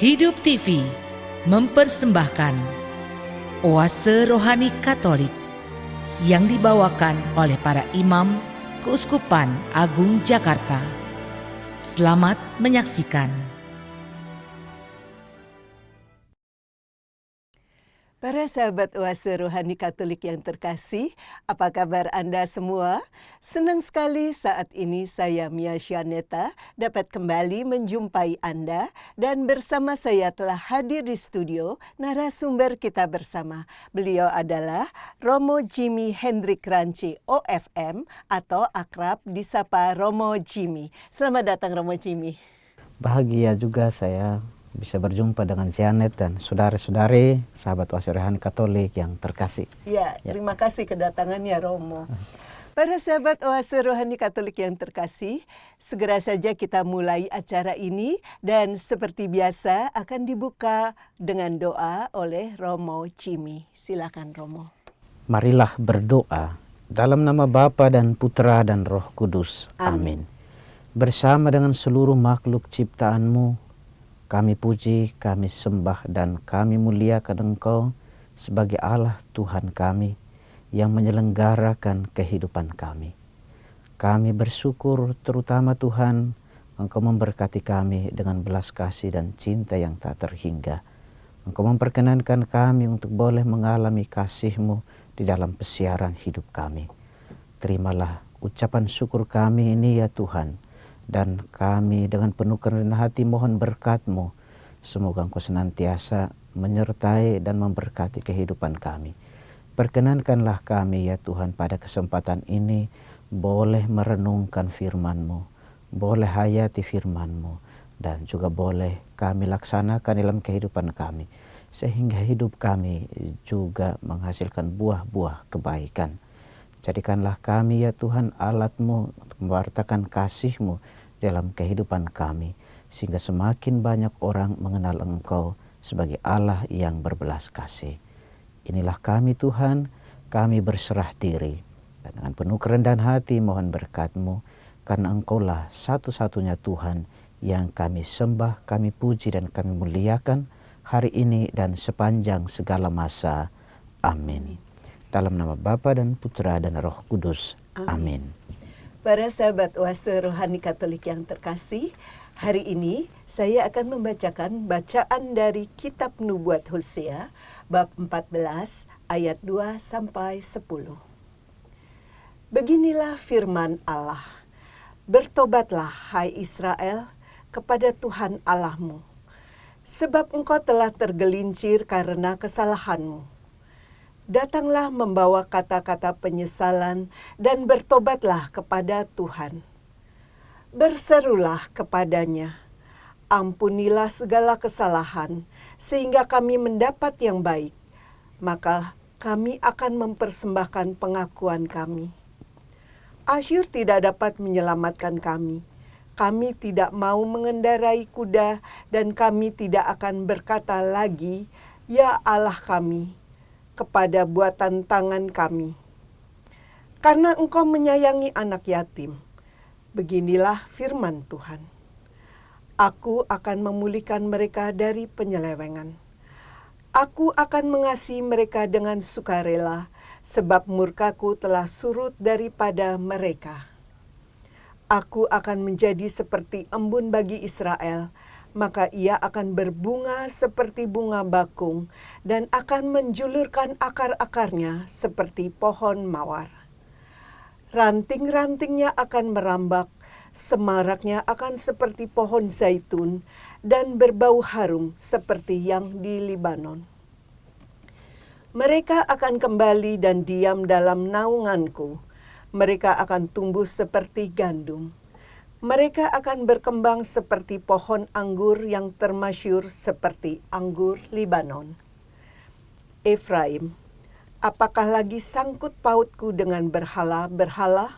Hidup TV mempersembahkan Oase Rohani Katolik yang dibawakan oleh para imam Keuskupan Agung Jakarta. Selamat menyaksikan. Para sahabat Oase Rohani Katolik yang terkasih, apa kabar Anda semua? Senang sekali saat ini saya Mia Syaneta dapat kembali menjumpai Anda dan bersama saya telah hadir di studio narasumber kita bersama. Beliau adalah Romo Jimmy Hendrik Ranci OFM atau akrab disapa Romo Jimmy. Selamat datang Romo Jimmy. Bahagia juga saya bisa berjumpa dengan Janet dan saudara-saudari sahabat Oase Rohani Katolik yang terkasih. Ya, terima kasih kedatangannya Romo. Para sahabat Oase Rohani Katolik yang terkasih, segera saja kita mulai acara ini dan seperti biasa akan dibuka dengan doa oleh Romo Jimmy. Silakan Romo. Marilah berdoa dalam nama Bapa dan Putra dan Roh Kudus. Amin. Bersama dengan seluruh makhluk ciptaan-Mu, kami puji, kami sembah, dan kami muliakan Engkau sebagai Allah Tuhan kami yang menyelenggarakan kehidupan kami. Kami bersyukur terutama Tuhan, Engkau memberkati kami dengan belas kasih dan cinta yang tak terhingga. Engkau memperkenankan kami untuk boleh mengalami kasih-Mu di dalam pesiaran hidup kami. Terimalah ucapan syukur kami ini ya Tuhan. Dan kami dengan penuh kerendahan hati mohon berkat-Mu. Semoga Engkau senantiasa menyertai dan memberkati kehidupan kami. Perkenankanlah kami ya Tuhan pada kesempatan ini boleh merenungkan firman-Mu, boleh hayati firman-Mu, dan juga boleh kami laksanakan dalam kehidupan kami. Sehingga hidup kami juga menghasilkan buah-buah kebaikan. Jadikanlah kami ya Tuhan alat-Mu untuk mewartakan kasih-Mu dalam kehidupan kami, sehingga semakin banyak orang mengenal Engkau sebagai Allah yang berbelas kasih. Inilah kami Tuhan, kami berserah diri, dan dengan penuh kerendahan hati mohon berkat-Mu, karena Engkaulah satu-satunya Tuhan yang kami sembah, kami puji, dan kami muliakan hari ini dan sepanjang segala masa. Amin. Dalam nama Bapa dan Putra dan Roh Kudus. Amin. Para sahabat Oase Rohani Katolik yang terkasih, hari ini saya akan membacakan bacaan dari Kitab Nubuat Hosea bab 14 ayat 2 sampai 10. Beginilah firman Allah. Bertobatlah hai Israel kepada Tuhan Allahmu, sebab engkau telah tergelincir karena kesalahanmu. Datanglah membawa kata-kata penyesalan dan bertobatlah kepada Tuhan. Berserulah kepadanya, ampunilah segala kesalahan, sehingga kami mendapat yang baik. Maka kami akan mempersembahkan pengakuan kami. Asyur tidak dapat menyelamatkan kami. Kami tidak mau mengendarai kuda, dan kami tidak akan berkata lagi, ya Allah kami, kepada buatan tangan kami. Karena Engkau menyayangi anak yatim, beginilah firman Tuhan. Aku akan memulihkan mereka dari penyelewengan. Aku akan mengasihi mereka dengan sukarela, sebab murkaku telah surut daripada mereka. Aku akan menjadi seperti embun bagi Israel, maka ia akan berbunga seperti bunga bakung dan akan menjulurkan akar-akarnya seperti pohon mawar. Ranting-rantingnya akan merambak, semaraknya akan seperti pohon zaitun dan berbau harum seperti yang di Libanon. Mereka akan kembali dan diam dalam naunganku. Mereka akan tumbuh seperti gandum. Mereka akan berkembang seperti pohon anggur yang termasyur seperti anggur Libanon. Efraim, apakah lagi sangkut pautku dengan berhala-berhala?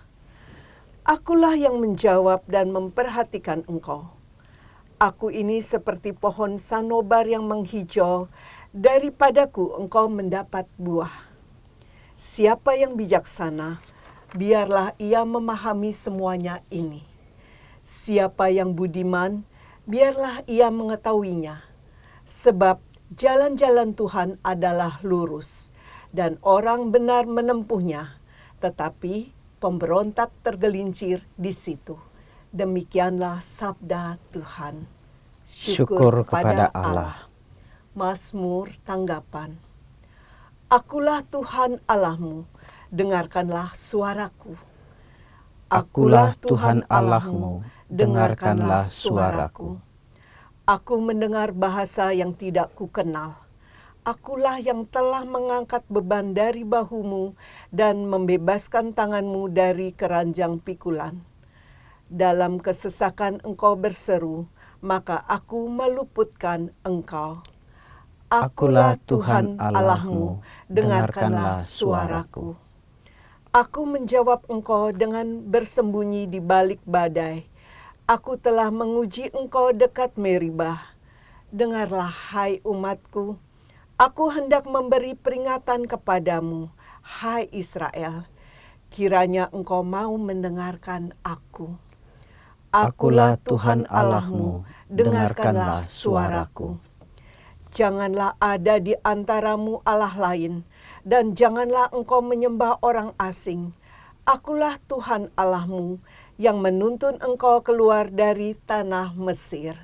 Akulah yang menjawab dan memperhatikan engkau. Aku ini seperti pohon sanobar yang menghijau, daripadaku engkau mendapat buah. Siapa yang bijaksana, biarlah ia memahami semuanya ini. Siapa yang budiman, biarlah ia mengetahuinya. Sebab jalan-jalan Tuhan adalah lurus, dan orang benar menempuhnya, tetapi pemberontak tergelincir di situ. Demikianlah sabda Tuhan. Syukur kepada Allah. Mazmur tanggapan. Akulah Tuhan Allahmu, dengarkanlah suaraku. Akulah Tuhan Allahmu, dengarkanlah suaraku. Aku mendengar bahasa yang tidak kukenal. Akulah yang telah mengangkat beban dari bahumu dan membebaskan tanganmu dari keranjang pikulan. Dalam kesesakan engkau berseru, maka aku meluputkan engkau. Akulah Tuhan Allahmu, dengarkanlah suaraku. Aku menjawab engkau dengan bersembunyi di balik badai. Aku telah menguji engkau dekat Meribah. Dengarlah, hai umatku. Aku hendak memberi peringatan kepadamu, hai Israel. Kiranya engkau mau mendengarkan aku. Akulah Tuhan Allahmu, dengarkanlah suaraku. Janganlah ada di antaramu Allah lain, dan janganlah engkau menyembah orang asing. Akulah Tuhan Allahmu yang menuntun engkau keluar dari tanah Mesir.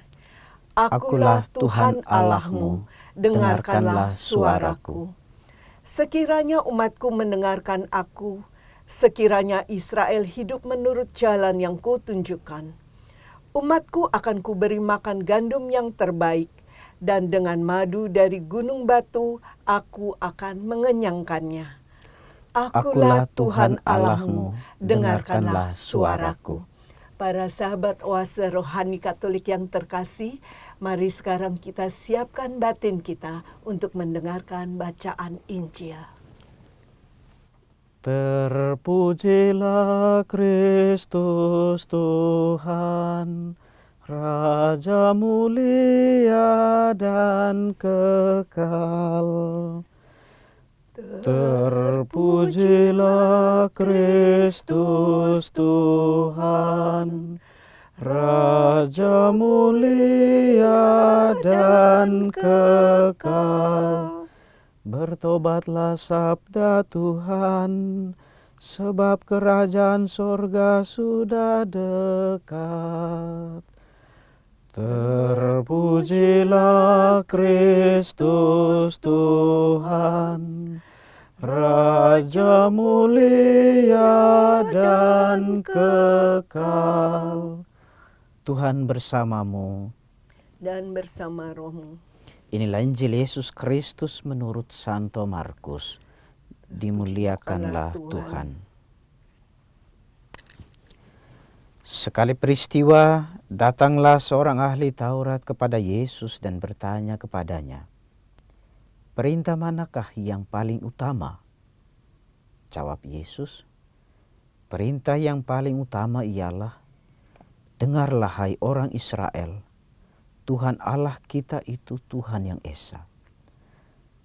Akulah Tuhan Allahmu, dengarkanlah suaraku. Sekiranya umatku mendengarkan aku, sekiranya Israel hidup menurut jalan yang kutunjukkan, umatku akan kuberi makan gandum yang terbaik, dan dengan madu dari gunung batu aku akan mengenyangkannya. Akulah Tuhan Allahmu, dengarkanlah suaraku. Para sahabat Oase Rohani Katolik yang terkasih, mari sekarang kita siapkan batin kita untuk mendengarkan bacaan Injil. Terpujilah Kristus Tuhan, Raja mulia dan kekal. Terpujilah Kristus Tuhan, Raja mulia dan kekal. Bertobatlah sabda Tuhan, sebab kerajaan sorga sudah dekat. Terpujilah Kristus Tuhan, Raja mulia dan kekal. Tuhan bersamamu Dan bersama rohmu. Inilah Injil Yesus Kristus menurut Santo Markus. Dimuliakanlah Tuhan. Sekali peristiwa, datanglah seorang ahli Taurat kepada Yesus dan bertanya kepadanya, "Perintah manakah yang paling utama?" Jawab Yesus, "Perintah yang paling utama ialah, dengarlah hai orang Israel, Tuhan Allah kita itu Tuhan yang esa.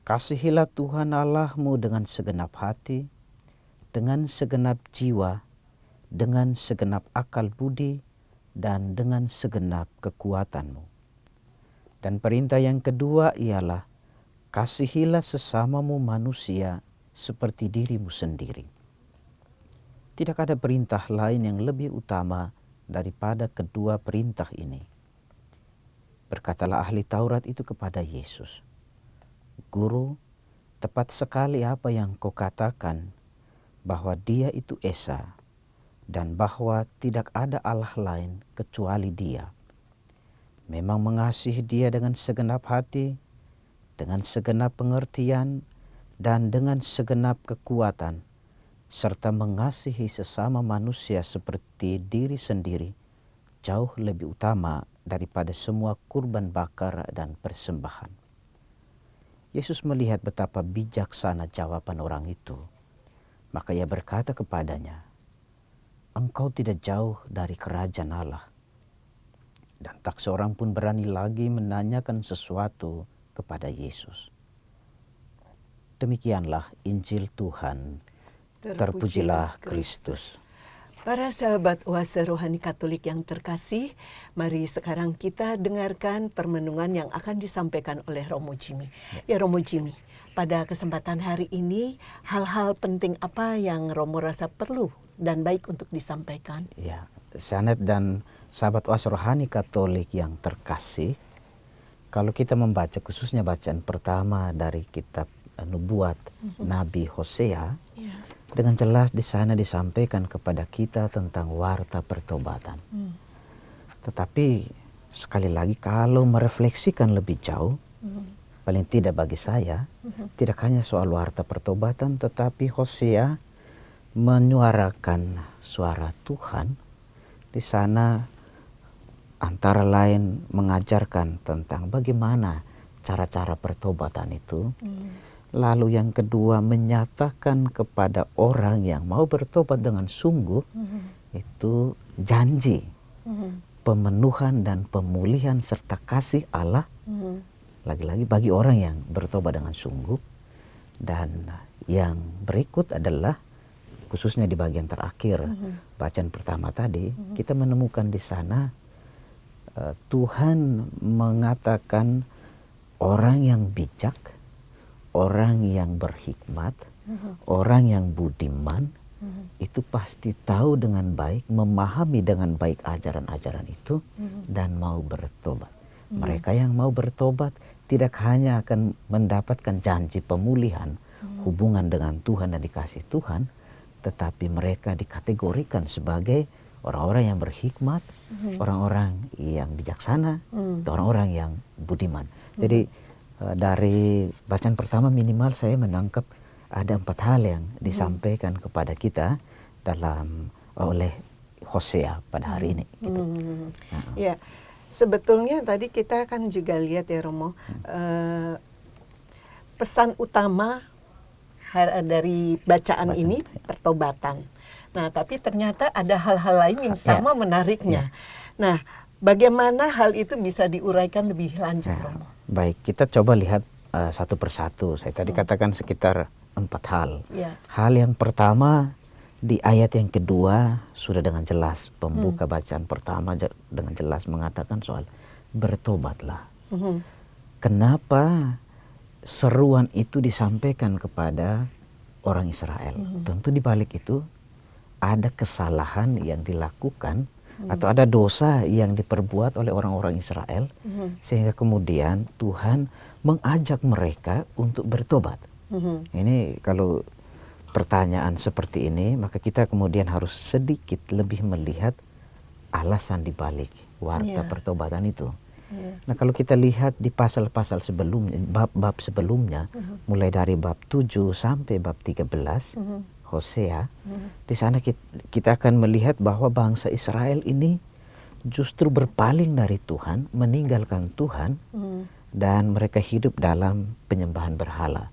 Kasihilah Tuhan Allahmu dengan segenap hati, dengan segenap jiwa, dengan segenap akal budi, dan dengan segenap kekuatanmu. Dan perintah yang kedua ialah, kasihilah sesamamu manusia seperti dirimu sendiri. Tidak ada perintah lain yang lebih utama daripada kedua perintah ini." Berkatalah ahli Taurat itu kepada Yesus, "Guru, tepat sekali apa yang kau katakan, bahwa Dia itu esa, dan bahwa tidak ada Allah lain kecuali Dia. Memang mengasihi Dia dengan segenap hati, dengan segenap pengertian, dan dengan segenap kekuatan, serta mengasihi sesama manusia seperti diri sendiri, jauh lebih utama daripada semua kurban bakar dan persembahan." Yesus melihat betapa bijaksana jawaban orang itu. Maka ia berkata kepadanya, "Engkau tidak jauh dari kerajaan Allah." Dan tak seorang pun berani lagi menanyakan sesuatu kepada Yesus. Demikianlah Injil Tuhan. Terpujilah Kristus. Para sahabat Oase Rohani Katolik yang terkasih, mari sekarang kita dengarkan permenungan yang akan disampaikan oleh Romo Jimmy. Ya Romo Jimmy, pada kesempatan hari ini hal-hal penting apa yang Romo rasa perlu dan baik untuk disampaikan? Ya, Sanet dan sahabat Oase Rohani Katolik yang terkasih, kalau kita membaca khususnya bacaan pertama dari kitab nubuat Nabi Hosea, dengan jelas di sana disampaikan kepada kita tentang warta pertobatan. Tetapi sekali lagi kalau merefleksikan lebih jauh, paling tidak bagi saya, tidak hanya soal warta pertobatan, tetapi Hosea menyuarakan suara Tuhan. Di sana antara lain mengajarkan tentang bagaimana cara-cara pertobatan itu. Lalu yang kedua menyatakan kepada orang yang mau bertobat dengan sungguh itu janji pemenuhan dan pemulihan serta kasih Allah lagi-lagi bagi orang yang bertobat dengan sungguh. Dan yang berikut adalah khususnya di bagian terakhir bacaan pertama tadi, kita menemukan di sana Tuhan mengatakan orang yang bijak, orang yang berhikmat, orang yang budiman, itu pasti tahu dengan baik, memahami dengan baik ajaran-ajaran itu, dan mau bertobat. Mereka yang mau bertobat tidak hanya akan mendapatkan janji pemulihan, hubungan dengan Tuhan dan dikasih Tuhan, tetapi mereka dikategorikan sebagai orang-orang yang berhikmat, orang-orang yang bijaksana, orang-orang yang budiman. Jadi dari bacaan pertama minimal saya menangkap ada 4 hal yang disampaikan kepada kita oleh Hosea pada hari ini. Gitu. Ya, sebetulnya tadi kita kan juga lihat ya Romo, pesan utama dari bacaan ini pertobatan. Nah, tapi ternyata ada hal-hal lain yang sama menariknya. Nah, bagaimana hal itu bisa diuraikan lebih lanjut, Romo? Baik, kita coba lihat satu persatu. Saya tadi katakan sekitar 4 hal. Hal yang pertama di ayat yang kedua sudah dengan jelas, pembuka bacaan pertama dengan jelas mengatakan soal bertobatlah. Kenapa seruan itu disampaikan kepada orang Israel? Tentu di balik itu ada kesalahan yang dilakukan atau ada dosa yang diperbuat oleh orang-orang Israel, sehingga kemudian Tuhan mengajak mereka untuk bertobat. Ini kalau pertanyaan seperti ini, maka kita kemudian harus sedikit lebih melihat alasan dibalik warta pertobatan itu. Nah, kalau kita lihat di pasal-pasal sebelumnya, bab-bab sebelumnya, mulai dari bab 7 sampai bab 13, Hosea, di sana kita akan melihat bahwa bangsa Israel ini justru berpaling dari Tuhan, meninggalkan Tuhan, dan mereka hidup dalam penyembahan berhala.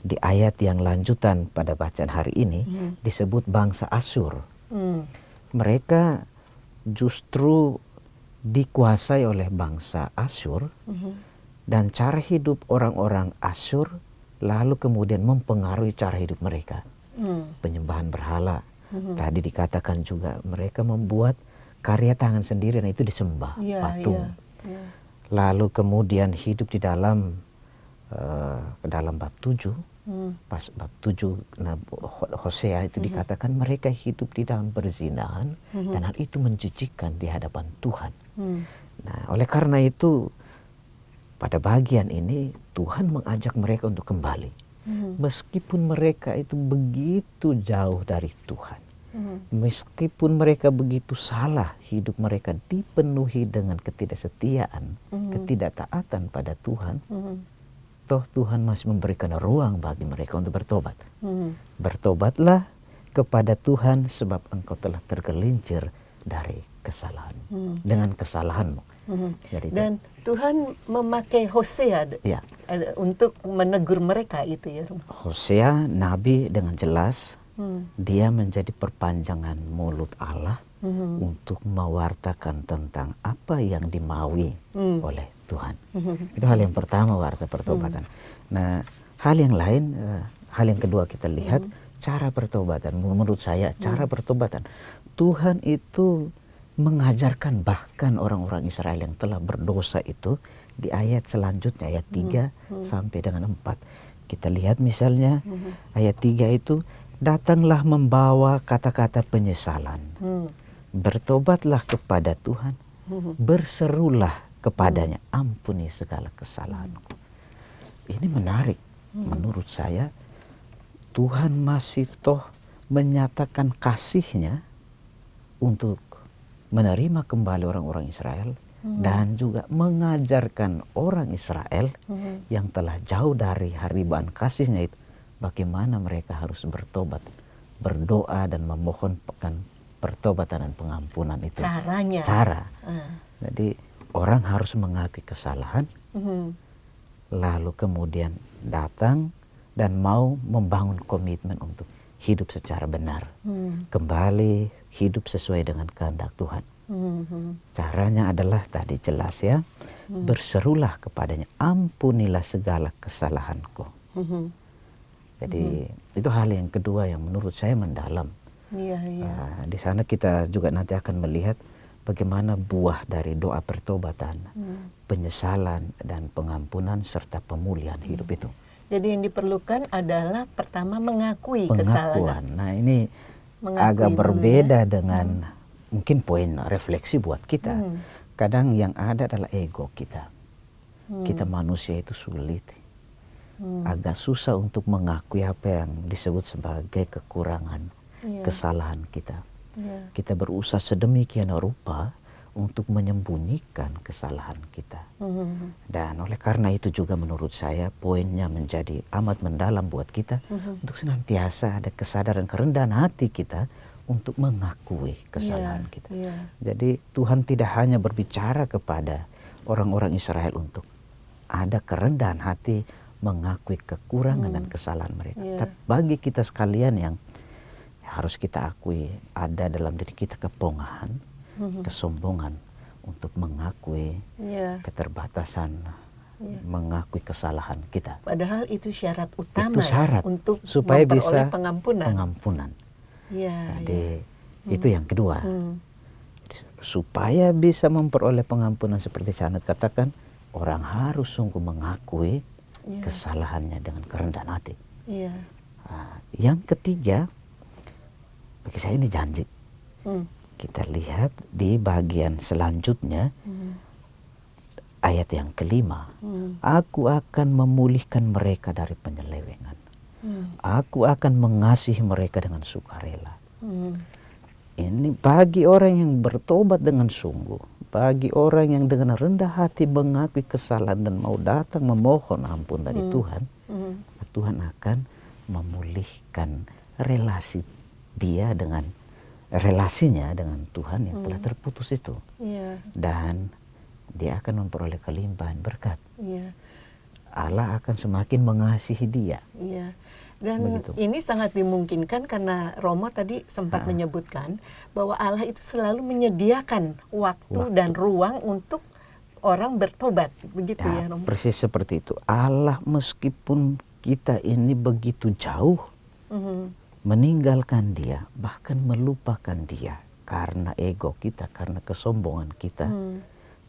Di ayat yang lanjutan pada bacaan hari ini disebut bangsa Asyur. Mereka justru dikuasai oleh bangsa Asyur, dan cara hidup orang-orang Asyur lalu kemudian mempengaruhi cara hidup mereka. Penyembahan berhala. Tadi dikatakan juga mereka membuat karya tangan sendiri dan itu disembah, patung. Lalu kemudian hidup di dalam bab 7, pas bab 7 Hosea itu dikatakan mereka hidup di dalam perzinahan, dan hal itu menjijikkan di hadapan Tuhan. Nah, oleh karena itu pada bagian ini Tuhan mengajak mereka untuk kembali. Meskipun mereka itu begitu jauh dari Tuhan, meskipun mereka begitu salah, hidup mereka dipenuhi dengan ketidaksetiaan, ketidaktaatan pada Tuhan, toh Tuhan masih memberikan ruang bagi mereka untuk bertobat. Bertobatlah kepada Tuhan sebab engkau telah tergelincir dari kesalahan, dengan kesalahanmu. Dan Tuhan memakai Hosea untuk menegur mereka itu ya. Hosea nabi dengan jelas dia menjadi perpanjangan mulut Allah untuk mewartakan tentang apa yang dimaui oleh Tuhan. Itu hal yang pertama, warta pertobatan. Nah, hal yang lain, hal yang kedua kita lihat cara pertobatan. Menurut saya cara pertobatan Tuhan itu mengajarkan bahkan orang-orang Israel yang telah berdosa itu di ayat selanjutnya, ayat 3 sampai dengan 4. Kita lihat misalnya ayat 3 itu, datanglah membawa kata-kata penyesalan. Bertobatlah kepada Tuhan, berserulah kepadanya, ampuni segala kesalahanku. Ini menarik menurut saya. Tuhan masih toh menyatakan kasih-Nya untuk menerima kembali orang-orang Israel dan juga mengajarkan orang Israel yang telah jauh dari haribaan kasih-Nya itu bagaimana mereka harus bertobat, berdoa dan memohonkan pertobatan dan pengampunan itu. Caranya. Jadi orang harus mengakui kesalahan, lalu kemudian datang dan mau membangun komitmen untuk hidup secara benar, kembali hidup sesuai dengan kehendak Tuhan. Caranya adalah tadi jelas ya, berserulah kepadanya, ampunilah segala kesalahanku. Jadi itu hal yang kedua yang menurut saya mendalam. Di sana kita juga nanti akan melihat bagaimana buah dari doa pertobatan, penyesalan dan pengampunan serta pemulihan hidup itu. Jadi yang diperlukan adalah pertama mengakui Pengakuan. kesalahan. Nah ini agak berbeda dengan mungkin poin refleksi buat kita. Kadang yang ada adalah ego kita. Kita manusia itu sulit. Agak susah untuk mengakui apa yang disebut sebagai kekurangan, kesalahan kita. Kita berusaha sedemikian rupa untuk menyembunyikan kesalahan kita. Dan oleh karena itu juga menurut saya poinnya menjadi amat mendalam buat kita untuk senantiasa ada kesadaran kerendahan hati kita untuk mengakui kesalahan kita. Jadi Tuhan tidak hanya berbicara kepada orang-orang Israel untuk ada kerendahan hati mengakui kekurangan dan kesalahan mereka. Tapi bagi kita sekalian yang harus kita akui ada dalam diri kita kepongahan, kesombongan untuk mengakui keterbatasan, mengakui kesalahan kita. Padahal itu syarat utama itu syarat untuk supaya memperoleh bisa pengampunan. Jadi itu yang kedua. Supaya bisa memperoleh pengampunan seperti Sanet katakan, orang harus sungguh mengakui kesalahannya dengan kerendahan hati. Yang ketiga, bagi saya ini janji. Kita lihat di bagian selanjutnya, ayat yang kelima. Aku akan memulihkan mereka dari penyelewengan. Aku akan mengasihi mereka dengan sukarela. Ini bagi orang yang bertobat dengan sungguh, bagi orang yang dengan rendah hati mengakui kesalahan dan mau datang memohon ampun dari Tuhan, Tuhan akan memulihkan relasinya dengan Tuhan yang telah terputus itu. Dan dia akan memperoleh kelimpahan berkat. Allah akan semakin mengasihi dia. Dan begitu. Ini sangat dimungkinkan karena Romo tadi sempat menyebutkan bahwa Allah itu selalu menyediakan waktu dan ruang untuk orang bertobat. Begitu ya Romo? Persis seperti itu. Allah meskipun kita ini begitu jauh, meninggalkan dia, bahkan melupakan dia karena ego kita, karena kesombongan kita,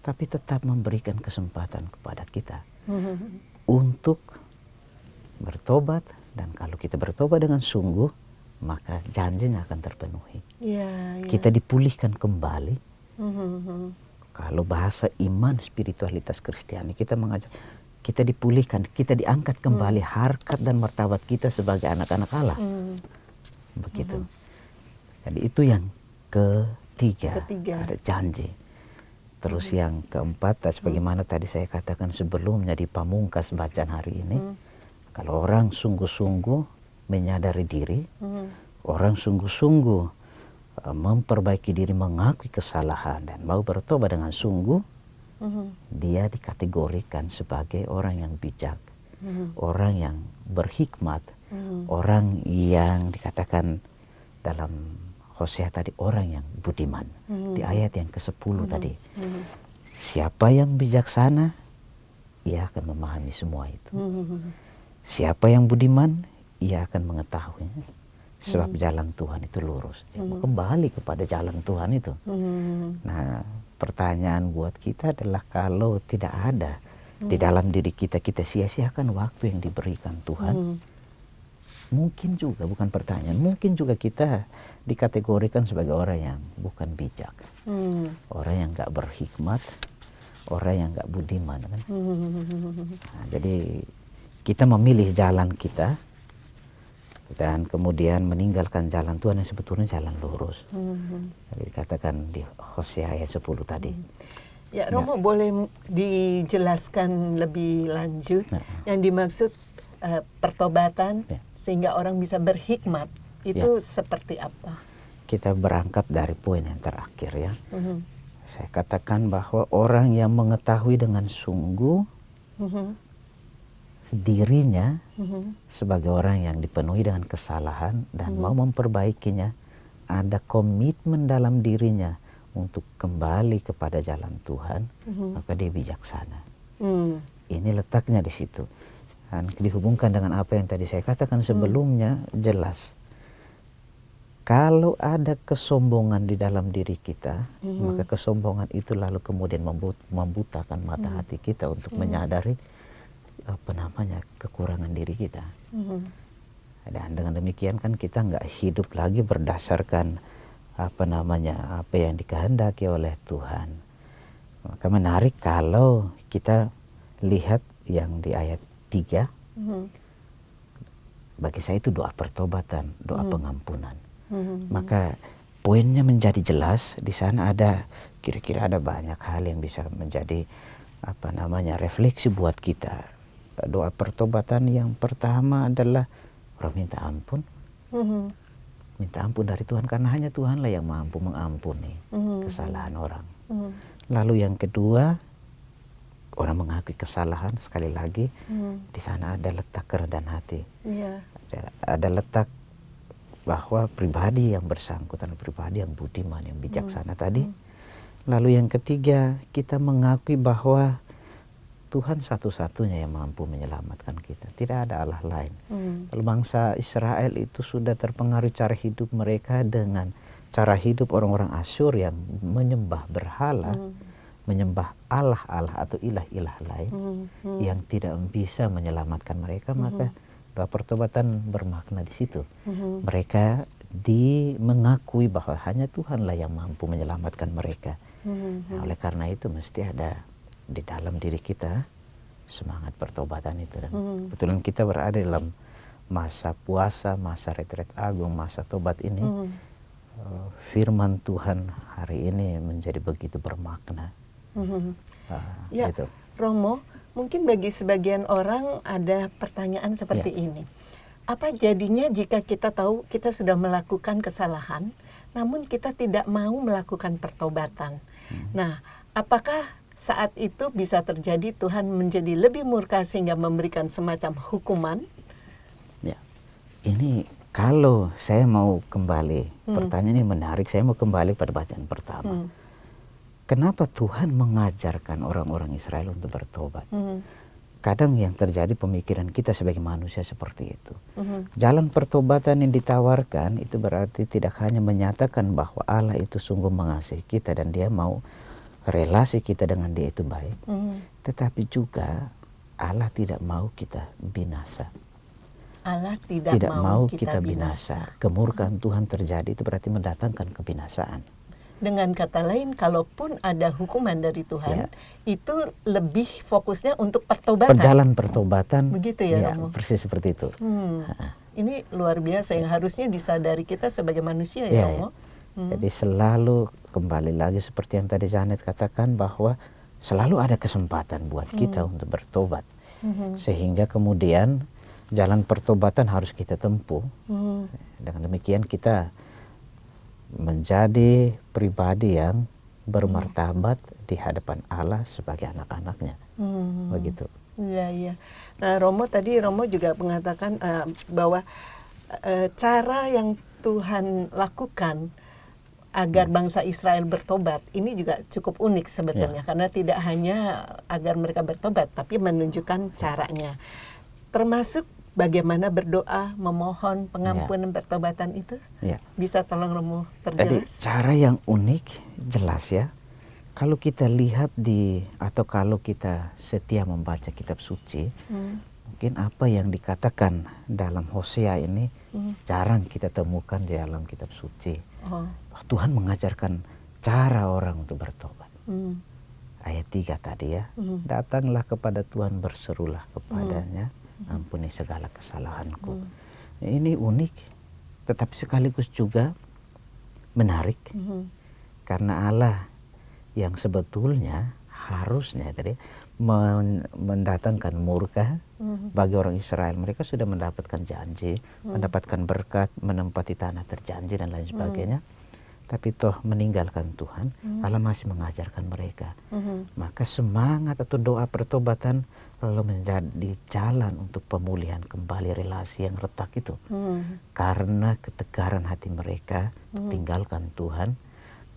tapi tetap memberikan kesempatan kepada kita untuk bertobat. Dan kalau kita bertobat dengan sungguh, maka janjinya akan terpenuhi. Kita dipulihkan kembali. Kalau bahasa iman spiritualitas Kristiani, kita mengajar, kita dipulihkan, kita diangkat kembali harkat dan martabat kita sebagai anak-anak Allah. Begitu. Jadi itu yang ketiga. Ada janji. Terus yang keempat, sebagaimana tadi saya katakan sebelumnya di pamungkas bacaan hari ini, kalau orang sungguh-sungguh menyadari diri, orang sungguh-sungguh memperbaiki diri, mengakui kesalahan dan mau bertobat dengan sungguh, dia dikategorikan sebagai orang yang bijak, orang yang berhikmat, orang yang dikatakan dalam Hosea tadi, orang yang budiman. Di ayat yang ke-10 tadi, siapa yang bijaksana, ia akan memahami semua itu. Siapa yang budiman, ia akan mengetahuinya. sebab jalan Tuhan itu lurus. Kembali kepada jalan Tuhan itu. Nah, pertanyaan buat kita adalah kalau tidak ada di dalam diri kita, kita sia-siakan waktu yang diberikan Tuhan. Mungkin juga, bukan pertanyaan, mungkin juga kita dikategorikan sebagai orang yang bukan bijak, orang yang gak berhikmat, orang yang gak budiman kan. Nah, jadi kita memilih jalan kita dan kemudian meninggalkan jalan Tuhan yang sebetulnya jalan lurus. Jadi dikatakan di Hosea ayat 10 tadi. Ya, Romo boleh dijelaskan lebih lanjut yang dimaksud pertobatan sehingga orang bisa berhikmat itu seperti apa? Kita berangkat dari poin yang terakhir ya. Saya katakan bahwa orang yang mengetahui dengan sungguh dirinya sebagai orang yang dipenuhi dengan kesalahan dan mau memperbaikinya, ada komitmen dalam dirinya untuk kembali kepada jalan Tuhan, maka dia bijaksana. Ini letaknya di situ. Dan dihubungkan dengan apa yang tadi saya katakan sebelumnya, jelas. Kalau ada kesombongan di dalam diri kita, maka kesombongan itu lalu kemudian membutakan mata hati kita untuk menyadari kekurangan diri kita. Dan dengan demikian kan kita nggak hidup lagi berdasarkan apa yang dikehendaki oleh Tuhan. Maka menarik kalau kita lihat yang di ayat 3. Bagi saya itu doa pertobatan, doa pengampunan. Maka poinnya menjadi jelas. Di sana ada kira-kira ada banyak hal yang bisa menjadi refleksi buat kita. Doa pertobatan yang pertama adalah orang minta ampun. Minta ampun dari Tuhan karena hanya Tuhanlah yang mampu mengampuni kesalahan orang. Lalu yang kedua, orang mengakui kesalahan. Sekali lagi di sana ada letak kerendahan hati. Ada letak bahwa pribadi yang bersangkutan, pribadi yang budiman, yang bijaksana tadi. Lalu yang ketiga, kita mengakui bahwa Tuhan satu-satunya yang mampu menyelamatkan kita. Tidak ada Allah lain. Kalau bangsa Israel itu sudah terpengaruh cara hidup mereka dengan cara hidup orang-orang Asyur yang menyembah berhala, menyembah Allah-Allah atau ilah-ilah lain yang tidak bisa menyelamatkan mereka, maka doa pertobatan bermakna di situ. Mereka mengakui bahwa hanya Tuhanlah yang mampu menyelamatkan mereka. Nah, oleh karena itu mesti ada di dalam diri kita semangat pertobatan itu. Dan kebetulan kita berada dalam masa puasa, masa retret agung, masa tobat ini. Firman Tuhan hari ini menjadi begitu bermakna. Ya, gitu. Romo, mungkin bagi sebagian orang ada pertanyaan seperti ini. Apa jadinya jika kita tahu kita sudah melakukan kesalahan, namun kita tidak mau melakukan pertobatan? Nah, apakah saat itu bisa terjadi Tuhan menjadi lebih murka sehingga memberikan semacam hukuman? Ya, ini kalau saya mau kembali, pertanyaan ini menarik, saya mau kembali pada bacaan pertama. Kenapa Tuhan mengajarkan orang-orang Israel untuk bertobat? Kadang yang terjadi pemikiran kita sebagai manusia seperti itu. Jalan pertobatan yang ditawarkan itu berarti tidak hanya menyatakan bahwa Allah itu sungguh mengasihi kita dan dia mau relasi kita dengan dia itu baik. Tetapi juga Allah tidak mau kita binasa. Allah tidak mau kita binasa. Kemurkaan Tuhan terjadi itu berarti mendatangkan kebinasaan. Dengan kata lain, kalaupun ada hukuman dari Tuhan, itu lebih fokusnya untuk pertobatan. Jalan pertobatan. Begitu ya, Romo? Persis seperti itu. Ini luar biasa yang harusnya disadari kita sebagai manusia ya, Romo. Jadi selalu kembali lagi seperti yang tadi Janet katakan bahwa selalu ada kesempatan buat kita untuk bertobat. Sehingga kemudian jalan pertobatan harus kita tempuh. Dengan demikian kita menjadi pribadi yang bermartabat di hadapan Allah sebagai anak-anaknya. Begitu. Iya. Nah, Romo juga mengatakan bahwa cara yang Tuhan lakukan agar bangsa Israel bertobat ini juga cukup unik sebetulnya, karena tidak hanya agar mereka bertobat tapi menunjukkan caranya. Termasuk bagaimana berdoa, memohon pengampunan pertobatan itu? Ya. Bisa tolong Romo Jadi perjelas? cara yang unik, jelas ya. Kalau kita lihat atau kalau kita setia membaca kitab suci, mungkin apa yang dikatakan dalam Hosea ini jarang kita temukan di dalam kitab suci. Tuhan mengajarkan cara orang untuk bertobat. Ayat 3 tadi ya, datanglah kepada Tuhan, berserulah kepadanya, ampuni segala kesalahanku. Ini unik, tetapi sekaligus juga menarik, karena Allah yang sebetulnya harusnya tadi mendatangkan murka bagi orang Israel. Mereka sudah mendapatkan janji, mendapatkan berkat, menempati tanah terjanji dan lain sebagainya. Tapi toh meninggalkan Tuhan, Allah masih mengajarkan mereka. Maka semangat atau doa pertobatan lalu menjadi jalan untuk pemulihan kembali relasi yang retak itu. Karena ketegaran hati mereka tinggalkan Tuhan,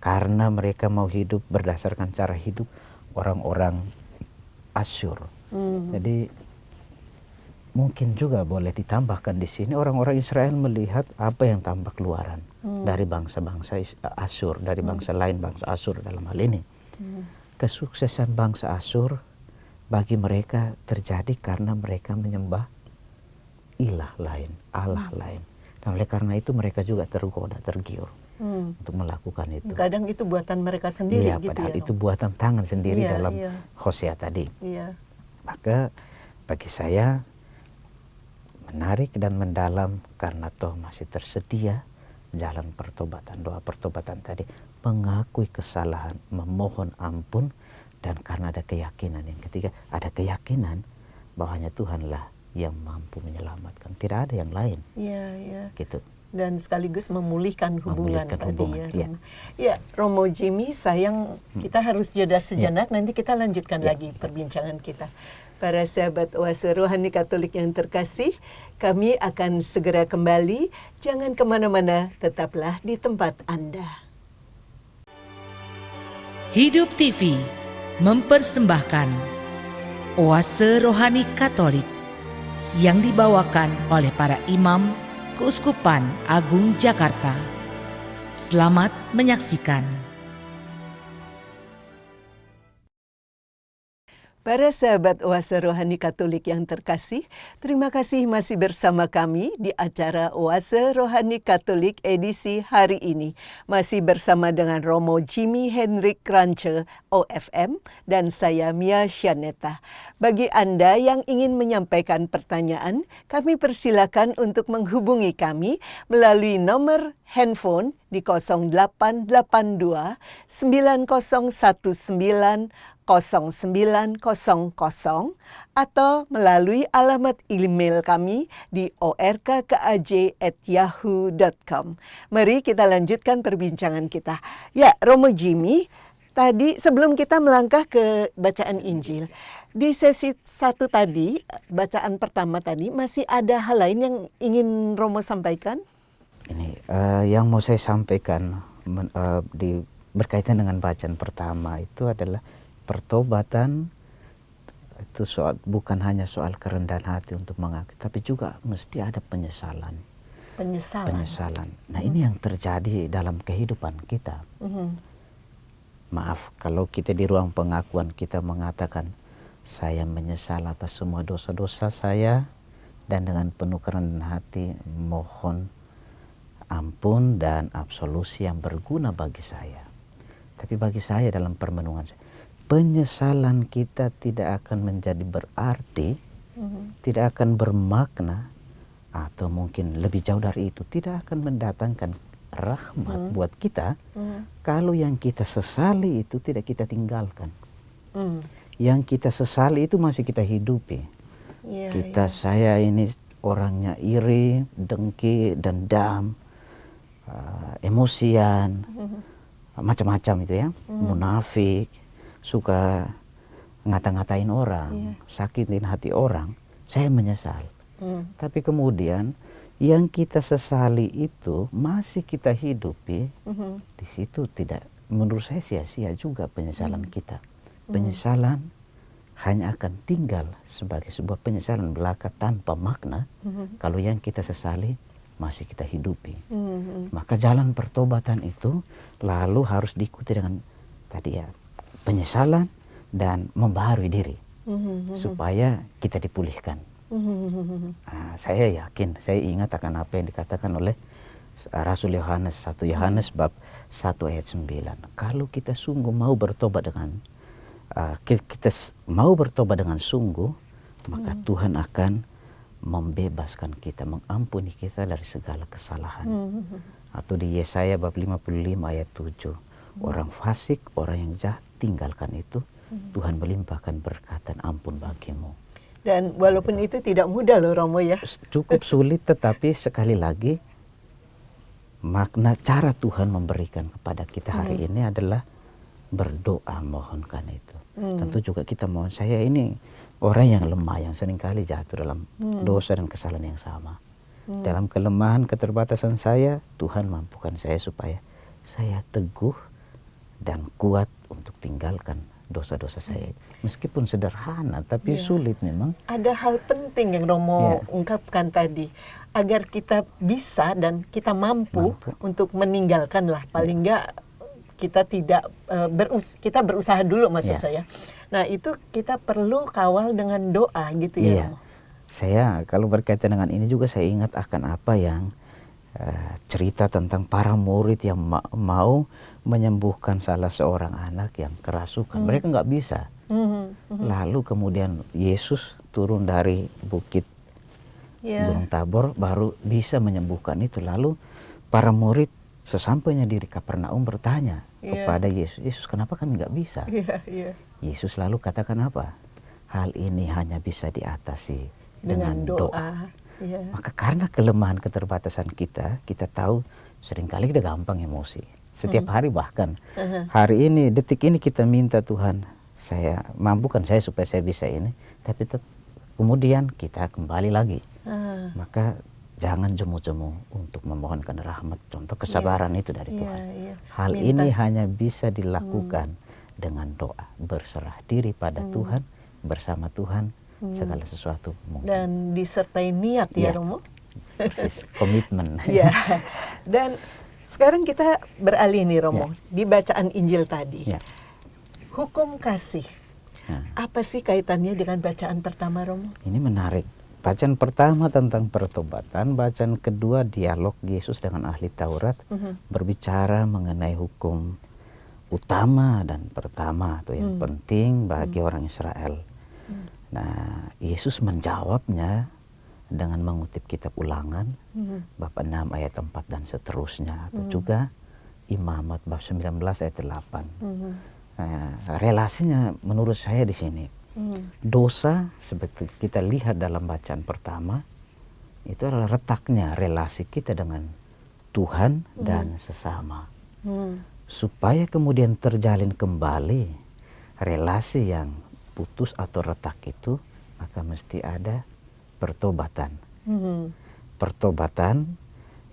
karena mereka mau hidup berdasarkan cara hidup orang-orang Asyur. Jadi mungkin juga boleh ditambahkan di sini, orang-orang Israel melihat apa yang tampak keluaran dari bangsa-bangsa Asyur, dari bangsa lain, bangsa Asyur dalam hal ini. Kesuksesan bangsa Asyur bagi mereka terjadi karena mereka menyembah ilah lain, Allah lain. Dan oleh karena itu mereka juga tergoda, tergiur untuk melakukan itu. Kadang itu buatan mereka sendiri Iya, gitu padahal ya. itu buatan tangan sendiri Iya, dalam iya. Hosea tadi. Iya. Maka bagi saya menarik dan mendalam karena toh masih tersedia jalan pertobatan, doa pertobatan tadi, mengakui kesalahan, memohon ampun, dan karena ada keyakinan. Yang ketiga, ada keyakinan bahwanya Tuhanlah yang mampu menyelamatkan, tidak ada yang lain. Iya, iya. Gitu. Dan sekaligus memulihkan hubungan Memulihkan tadi hubungan, ya. iya. Romo. Ya, Romo Jimmy, sayang kita harus jeda sejenak, nanti kita lanjutkan lagi perbincangan kita. Para sahabat Oase Rohani Katolik yang terkasih, kami akan segera kembali. Jangan kemana-mana, tetaplah di tempat Anda. Hidup TV mempersembahkan Oase Rohani Katolik yang dibawakan oleh para imam Keuskupan Agung Jakarta. Selamat menyaksikan. Para sahabat Oase Rohani Katolik yang terkasih, terima kasih masih bersama kami di acara Oase Rohani Katolik edisi hari ini. Masih bersama dengan Romo Jimmy Hendrik Krance, OFM, dan saya Mia Syaneta. Bagi Anda yang ingin menyampaikan pertanyaan, kami persilakan untuk menghubungi kami melalui nomor handphone di 0882 9019 0900 atau melalui alamat email kami di orkkaj@yahoo.com. Mari kita lanjutkan perbincangan kita. Ya, Romo Jimmy, tadi sebelum kita melangkah ke bacaan Injil, di sesi 1 tadi, bacaan pertama tadi, masih ada hal lain yang ingin Romo sampaikan? Ini yang mau saya sampaikan berkaitan dengan bacaan pertama itu adalah pertobatan itu bukan hanya soal kerendahan hati untuk mengakui, tapi juga mesti ada penyesalan. Penyesalan. Nah, ini yang terjadi dalam kehidupan kita. Maaf, kalau kita di ruang pengakuan kita mengatakan, saya menyesal atas semua dosa-dosa saya, dan dengan penuh kerendahan hati mohon ampun dan absolusi yang berguna bagi saya. Tapi bagi saya dalam permenungan saya, penyesalan kita tidak akan menjadi berarti, tidak akan bermakna, atau mungkin lebih jauh dari itu, tidak akan mendatangkan rahmat buat kita kalau yang kita sesali itu tidak kita tinggalkan. Yang kita sesali itu masih kita hidupi. Saya ini orangnya iri, dengki, dendam, emosian, macam-macam itu ya, munafik, suka ngata-ngatain orang, sakitin hati orang, saya menyesal. Tapi kemudian yang kita sesali itu masih kita hidupi, di situ tidak, menurut saya sia-sia juga penyesalan kita. Penyesalan hanya akan tinggal sebagai sebuah penyesalan belaka tanpa makna kalau yang kita sesali masih kita hidupi. Maka jalan pertobatan itu lalu harus diikuti dengan tadi ya, penyesalan dan membaharui diri supaya kita dipulihkan. Saya yakin, saya ingat akan apa yang dikatakan oleh Rasul Yohanes, 1 Yohanes bab 1 ayat 9. Kalau kita sungguh mau bertobat dengan kita mau bertobat dengan sungguh, maka Tuhan akan membebaskan kita, mengampuni kita dari segala kesalahan. Atau di Yesaya bab 55 ayat 7, orang fasik, orang yang jahat, tinggalkan itu, Tuhan melimpahkan berkat dan ampun bagimu. Dan walaupun itu tidak mudah loh Romo ya. Cukup sulit, tetapi sekali lagi makna cara Tuhan memberikan kepada kita hari ini adalah berdoa mohonkan itu. Tentu juga kita mohon, saya ini orang yang lemah, yang seringkali jatuh dalam dosa dan kesalahan yang sama. Dalam kelemahan keterbatasan saya, Tuhan mampukan saya supaya saya teguh dan kuat untuk tinggalkan dosa-dosa saya. Meskipun sederhana, tapi sulit memang. Ada hal penting yang Romo ungkapkan tadi, agar kita bisa dan kita mampu untuk meninggalkan lah, paling enggak kita tidak kita berusaha dulu maksud saya. Nah itu kita perlu kawal dengan doa gitu ya. Romo. Saya kalau berkaitan dengan ini juga saya ingat akan apa yang cerita tentang para murid yang mau menyembuhkan salah seorang anak yang kerasukan. Mereka nggak bisa. Lalu kemudian Yesus turun dari bukit Gunung Tabor baru bisa menyembuhkan itu. Lalu para murid sesampainya di Kapernaum bertanya kepada Yesus, Yesus kenapa kami nggak bisa? Yesus lalu katakan apa? Hal ini hanya bisa diatasi dengan doa. Maka karena kelemahan keterbatasan kita tahu seringkali kita gampang emosi. Setiap hari bahkan hari ini, detik ini kita minta Tuhan, saya mampukan saya supaya saya bisa ini, tapi kemudian kita kembali lagi. Maka jangan jemu-jemu untuk memohonkan rahmat, contoh kesabaran itu dari Tuhan. Hal ini hanya bisa dilakukan dengan doa, berserah diri pada Tuhan, bersama Tuhan, segala sesuatu mungkin. Dan disertai niat ya Romo. Persis, komitmen. Dan sekarang kita beralih nih Romo, di bacaan Injil tadi. Hukum kasih, apa sih kaitannya dengan bacaan pertama Romo? Ini menarik. Bacaan pertama tentang pertobatan, bacaan kedua dialog Yesus dengan ahli Taurat, berbicara mengenai hukum utama dan pertama atau yang penting bagi orang Israel. Nah, Yesus menjawabnya dengan mengutip kitab Ulangan bab 6 ayat 4 dan seterusnya, atau juga Imamat bab 19 ayat 8. Nah, relasinya menurut saya di sini. Dosa seperti kita lihat dalam bacaan pertama itu adalah retaknya relasi kita dengan Tuhan dan sesama. Supaya kemudian terjalin kembali relasi yang putus atau retak itu, maka mesti ada pertobatan. Pertobatan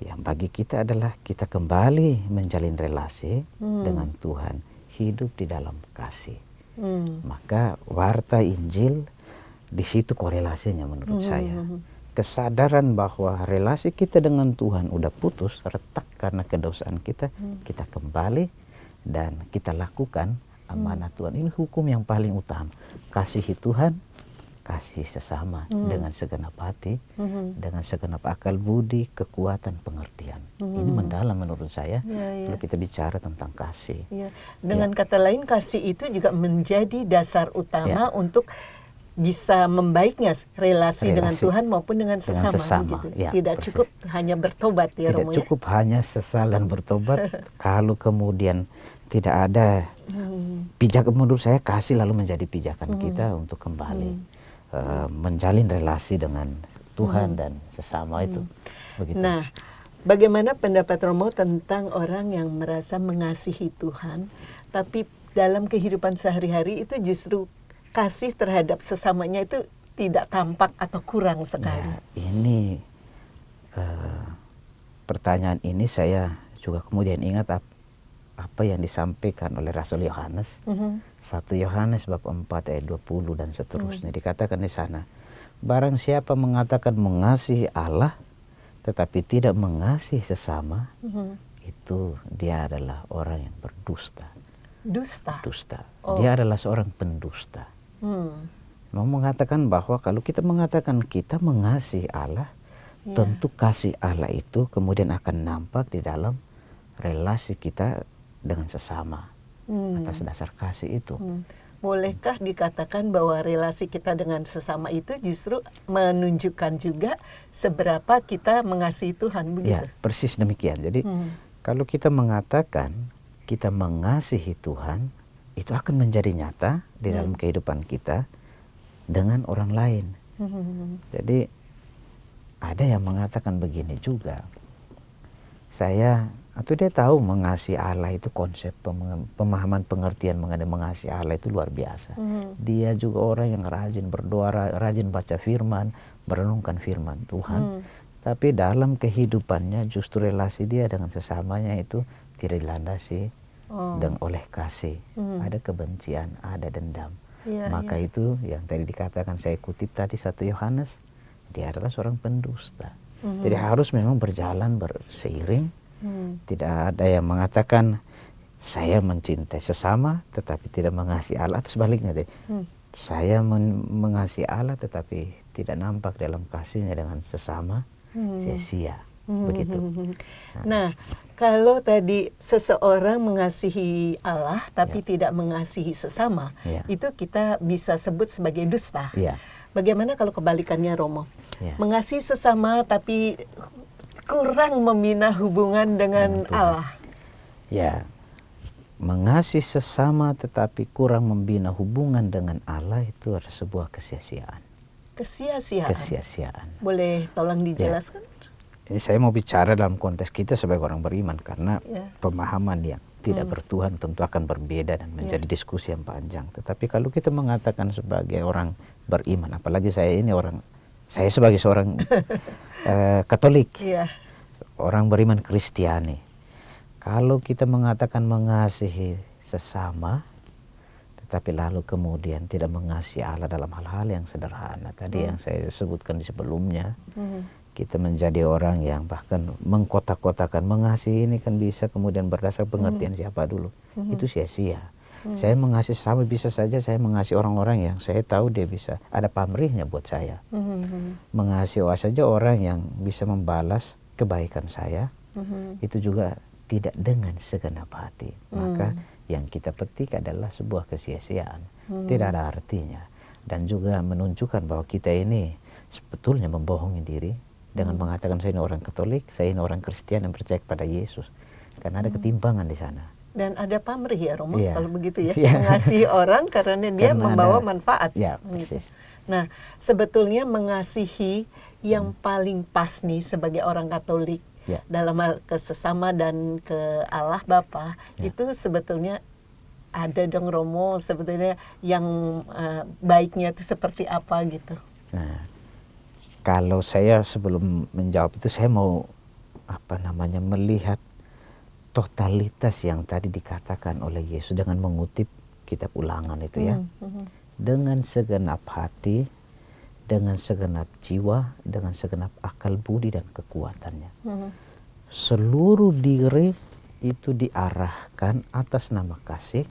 yang bagi kita adalah kita kembali menjalin relasi dengan Tuhan, hidup di dalam kasih. Maka warta Injil di situ korelasinya menurut saya. Kesadaran bahwa relasi kita dengan Tuhan udah putus, retak karena kedosaan kita, kita kembali dan kita lakukan amanat Tuhan. Ini hukum yang paling utama. Kasihi Tuhan, kasih sesama dengan segenap hati, dengan segenap akal budi, kekuatan, pengertian. Ini mendalam menurut saya kalau kita bicara tentang kasih. Dengan kata lain, kasih itu juga menjadi dasar utama untuk bisa membaiknya relasi dengan Tuhan maupun dengan sesama. Gitu. Tidak cukup hanya bertobat ya Romo. Tidak cukup hanya sesal dan bertobat. Kalau kemudian tidak ada pijakan, menurut saya kasih lalu menjadi pijakan kita untuk kembali menjalin relasi dengan Tuhan dan sesama itu. Begitu. Nah, bagaimana pendapat Romo tentang orang yang merasa mengasihi Tuhan, tapi dalam kehidupan sehari-hari itu justru kasih terhadap sesamanya itu tidak tampak atau kurang sekali? Ini pertanyaan ini saya juga kemudian ingat apa yang disampaikan oleh Rasul Yohanes. 1 Yohanes bab 4 ayat 20 dan seterusnya. Dikatakan di sana, barang siapa mengatakan mengasihi Allah tetapi tidak mengasihi sesama, itu dia adalah orang yang berdusta. Dusta. Dia adalah seorang pendusta. Mau mengatakan bahwa kalau kita mengatakan kita mengasihi Allah, tentu kasih Allah itu kemudian akan nampak di dalam relasi kita dengan sesama atas dasar kasih itu. Bolehkah dikatakan bahwa relasi kita dengan sesama itu justru menunjukkan juga seberapa kita mengasihi Tuhan, begitu? Ya, persis demikian. Jadi kalau kita mengatakan kita mengasihi Tuhan, itu akan menjadi nyata di dalam kehidupan kita dengan orang lain. Jadi ada yang mengatakan begini juga, atau dia tahu mengasihi Allah itu konsep pemahaman pengertian mengenai mengasihi Allah itu luar biasa. Dia juga orang yang rajin berdoa, rajin baca firman, merenungkan firman Tuhan. Tapi dalam kehidupannya justru relasi dia dengan sesamanya itu tidak dilandasi oleh kasih. Ada kebencian, ada dendam. Maka itu yang tadi dikatakan, saya kutip tadi 1 Yohanes, dia adalah seorang pendusta. Jadi harus memang berjalan berseiring. Tidak ada yang mengatakan saya mencintai sesama tetapi tidak mengasihi Allah, atau sebaliknya deh. Saya mengasihi Allah tetapi tidak nampak dalam kasihnya dengan sesama, sia-sia. Begitu. Nah, kalau tadi seseorang mengasihi Allah tapi tidak mengasihi sesama, itu kita bisa sebut sebagai dusta. Bagaimana kalau kebalikannya, Romo? Mengasihi sesama tapi kurang membina hubungan dengan Allah. Ya, mengasihi sesama tetapi kurang membina hubungan dengan Allah itu adalah sebuah kesia-siaan. Kesia-siaan. Boleh tolong dijelaskan? Ini saya mau bicara dalam konteks kita sebagai orang beriman, karena pemahaman yang tidak bertuhan tentu akan berbeda dan menjadi diskusi yang panjang. Tetapi kalau kita mengatakan sebagai orang beriman, apalagi saya sebagai seorang Katolik, orang beriman Kristiani, kalau kita mengatakan mengasihi sesama tetapi lalu kemudian tidak mengasihi Allah dalam hal-hal yang sederhana tadi yang saya sebutkan di sebelumnya, kita menjadi orang yang bahkan mengkotak-kotakan mengasihi ini kan bisa kemudian berdasar pengertian siapa dulu. Itu sia-sia. Saya mengasihi sesama, bisa saja saya mengasihi orang-orang yang saya tahu dia bisa ada pamrihnya buat saya. Mengasihi saja orang yang bisa membalas kebaikan saya, itu juga tidak dengan segenap hati. Maka yang kita petik adalah sebuah kesia-siaan, tidak ada artinya, dan juga menunjukkan bahwa kita ini sebetulnya membohongi diri dengan mengatakan saya ini orang Katolik, saya ini orang Kristen yang percaya kepada Yesus, karena ada ketimpangan di sana. Dan ada pamrih ya, Romo, kalau begitu ya, mengasihi orang karena dia membawa manfaat. Persis. Nah, sebetulnya mengasihi yang paling pas nih sebagai orang Katolik dalam hal ke sesama dan ke Allah Bapa, itu sebetulnya ada dong, Romo, sebetulnya yang baiknya itu seperti apa gitu. Nah, kalau saya sebelum menjawab itu saya mau melihat totalitas yang tadi dikatakan oleh Yesus dengan mengutip kitab Ulangan itu ya. Dengan segenap hati, dengan segenap jiwa, dengan segenap akal budi dan kekuatannya. Seluruh diri itu diarahkan atas nama kasih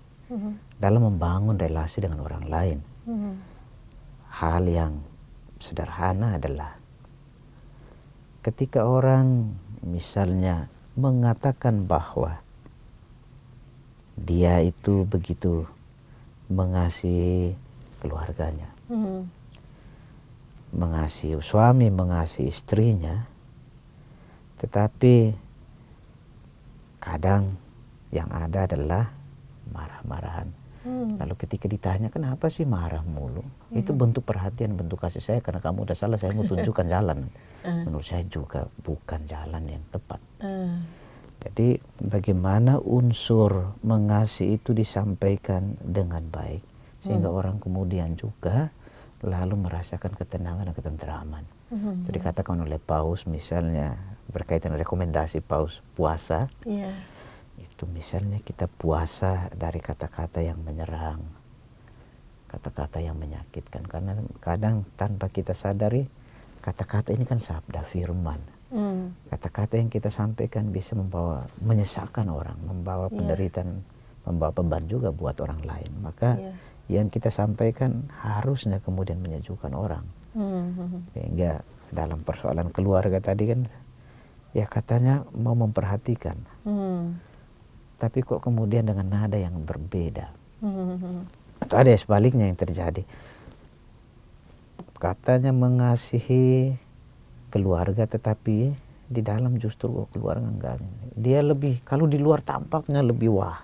dalam membangun relasi dengan orang lain. Hal yang sederhana adalah ketika orang misalnya mengatakan bahwa dia itu begitu mengasihi keluarganya, mengasihi suami, mengasihi istrinya, tetapi kadang yang ada adalah marah-marahan. Lalu ketika ditanya kenapa sih marah mulu, itu bentuk perhatian, bentuk kasih saya, karena kamu udah salah, saya mau tunjukkan jalan. Menurut saya juga bukan jalan yang tepat. Jadi bagaimana unsur mengasihi itu disampaikan dengan baik, sehingga orang kemudian juga lalu merasakan ketenangan dan ketenteraman. Itu dikatakan oleh Paus misalnya berkaitan rekomendasi Paus puasa. Itu misalnya kita puasa dari kata-kata yang menyerang, kata-kata yang menyakitkan. Karena kadang tanpa kita sadari, kata-kata ini kan sabda firman. Kata-kata yang kita sampaikan bisa menyesakkan orang, membawa penderitaan, membawa beban juga buat orang lain. Maka yang kita sampaikan harusnya kemudian menyejukkan orang. Sehingga dalam persoalan keluarga tadi kan, ya katanya mau memperhatikan. Tapi kok kemudian dengan nada yang berbeda. Atau ada sebaliknya yang terjadi. Katanya mengasihi keluarga, tetapi di dalam justru keluarga enggak. Dia lebih, kalau di luar tampaknya lebih wah.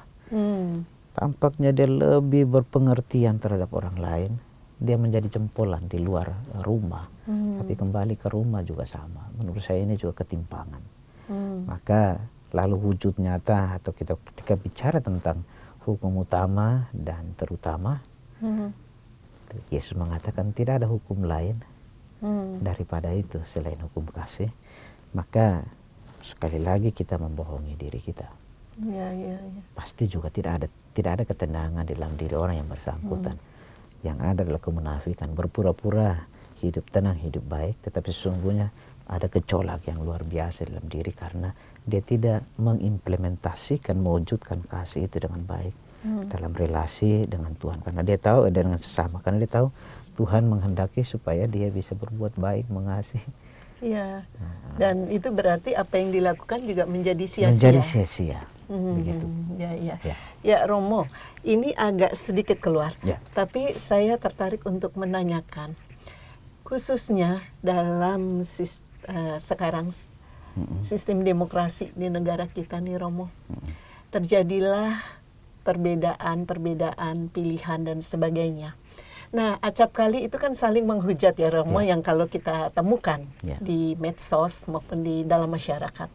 Tampaknya dia lebih berpengertian terhadap orang lain. Dia menjadi jempolan di luar rumah. Tapi kembali ke rumah juga sama. Menurut saya ini juga ketimpangan. Maka lalu wujud nyata atau kita ketika bicara tentang hukum utama dan terutama, Yesus mengatakan tidak ada hukum lain daripada itu selain hukum kasih. Maka sekali lagi kita membohongi diri kita. Pasti juga tidak ada ketenangan di dalam diri orang yang bersangkutan. Yang ada adalah kemunafikan, berpura-pura hidup tenang, hidup baik, tetapi sesungguhnya ada gejolak yang luar biasa dalam diri karena dia tidak mengimplementasikan, mewujudkan kasih itu dengan baik dalam relasi dengan Tuhan. Karena dia tahu dengan sesama, karena dia tahu Tuhan menghendaki supaya dia bisa berbuat baik, mengasihi. Dan itu berarti apa yang dilakukan juga menjadi sia-sia. Menjadi sia-sia. Begitu. Ya Romo, ini agak sedikit keluar. Tapi saya tertarik untuk menanyakan, khususnya dalam sekarang sistem demokrasi di negara kita nih Romo, terjadilah perbedaan pilihan dan sebagainya. Nah, acap kali itu kan saling menghujat ya Romo, yang kalau kita temukan di medsos maupun di dalam masyarakat.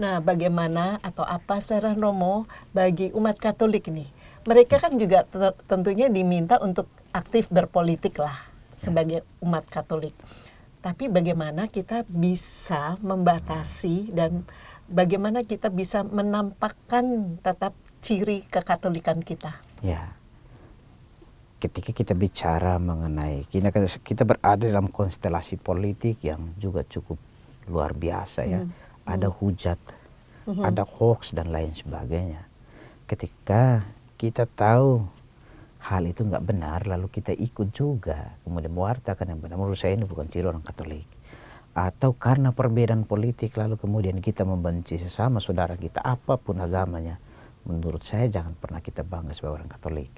Nah, bagaimana atau apa saran Romo bagi umat Katolik nih? Mereka kan juga tentunya diminta untuk aktif berpolitik lah sebagai umat Katolik. Tapi bagaimana kita bisa membatasi dan bagaimana kita bisa menampakkan tetap ciri kekatolikan kita? Ketika kita bicara mengenai kita berada dalam konstelasi politik yang juga cukup luar biasa ya. Ada hujat, ada hoax dan lain sebagainya. Ketika kita tahu hal itu nggak benar, lalu kita ikut juga, kemudian mewartakan yang benar. Menurut saya ini bukan ciri orang Katolik. Atau karena perbedaan politik, lalu kemudian kita membenci sesama saudara kita, apapun agamanya. Menurut saya jangan pernah kita bangga sebagai orang Katolik.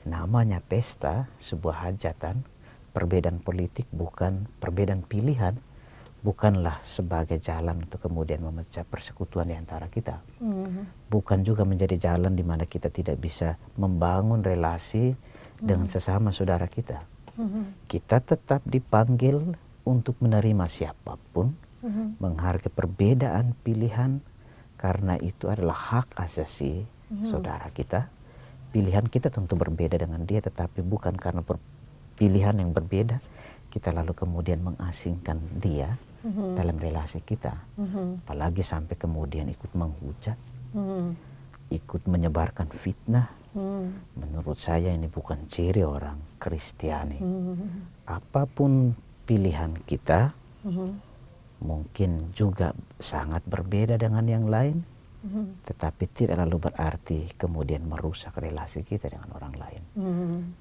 Namanya pesta, sebuah hajatan, perbedaan politik bukan perbedaan pilihan, bukanlah sebagai jalan untuk kemudian memecah persekutuan di antara kita. Bukan juga menjadi jalan di mana kita tidak bisa membangun relasi dengan sesama saudara kita. Kita tetap dipanggil untuk menerima siapapun, menghargai perbedaan pilihan, karena itu adalah hak asasi saudara kita. Pilihan kita tentu berbeda dengan dia, tetapi bukan karena pilihan yang berbeda, kita lalu kemudian mengasingkan dia dalam relasi kita. Apalagi sampai kemudian ikut menghujat, ikut menyebarkan fitnah. Menurut saya ini bukan ciri orang Kristiani. Apapun pilihan kita, mungkin juga sangat berbeda dengan yang lain, tetapi tidak lalu berarti kemudian merusak relasi kita dengan orang lain.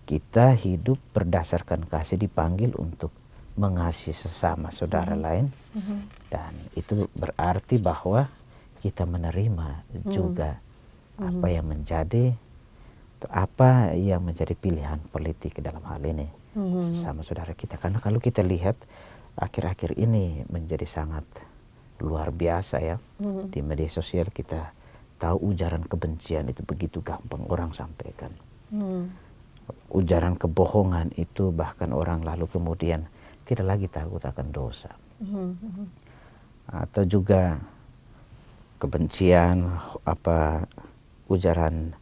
Kita hidup berdasarkan kasih, dipanggil untuk mengasihi sesama saudara lain, dan itu berarti bahwa kita menerima juga apa yang menjadi pilihan politik dalam hal ini sesama saudara kita. Karena kalau kita lihat akhir-akhir ini menjadi sangat luar biasa ya, di media sosial kita tahu ujaran kebencian itu begitu gampang orang sampaikan. Ujaran kebohongan itu bahkan orang lalu kemudian tidak lagi takut akan dosa. Atau juga kebencian, ujaran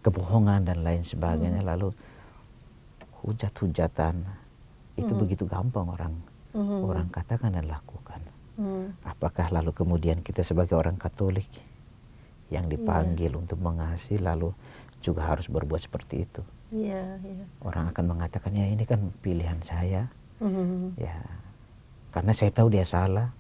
kebohongan dan lain sebagainya, lalu hujat-hujatan itu begitu gampang orang katakan dan lakukan. Apakah lalu kemudian kita sebagai orang Katolik yang dipanggil untuk mengasihi lalu juga harus berbuat seperti itu. Orang akan mengatakan ya ini kan pilihan saya, ya karena saya tahu dia salah,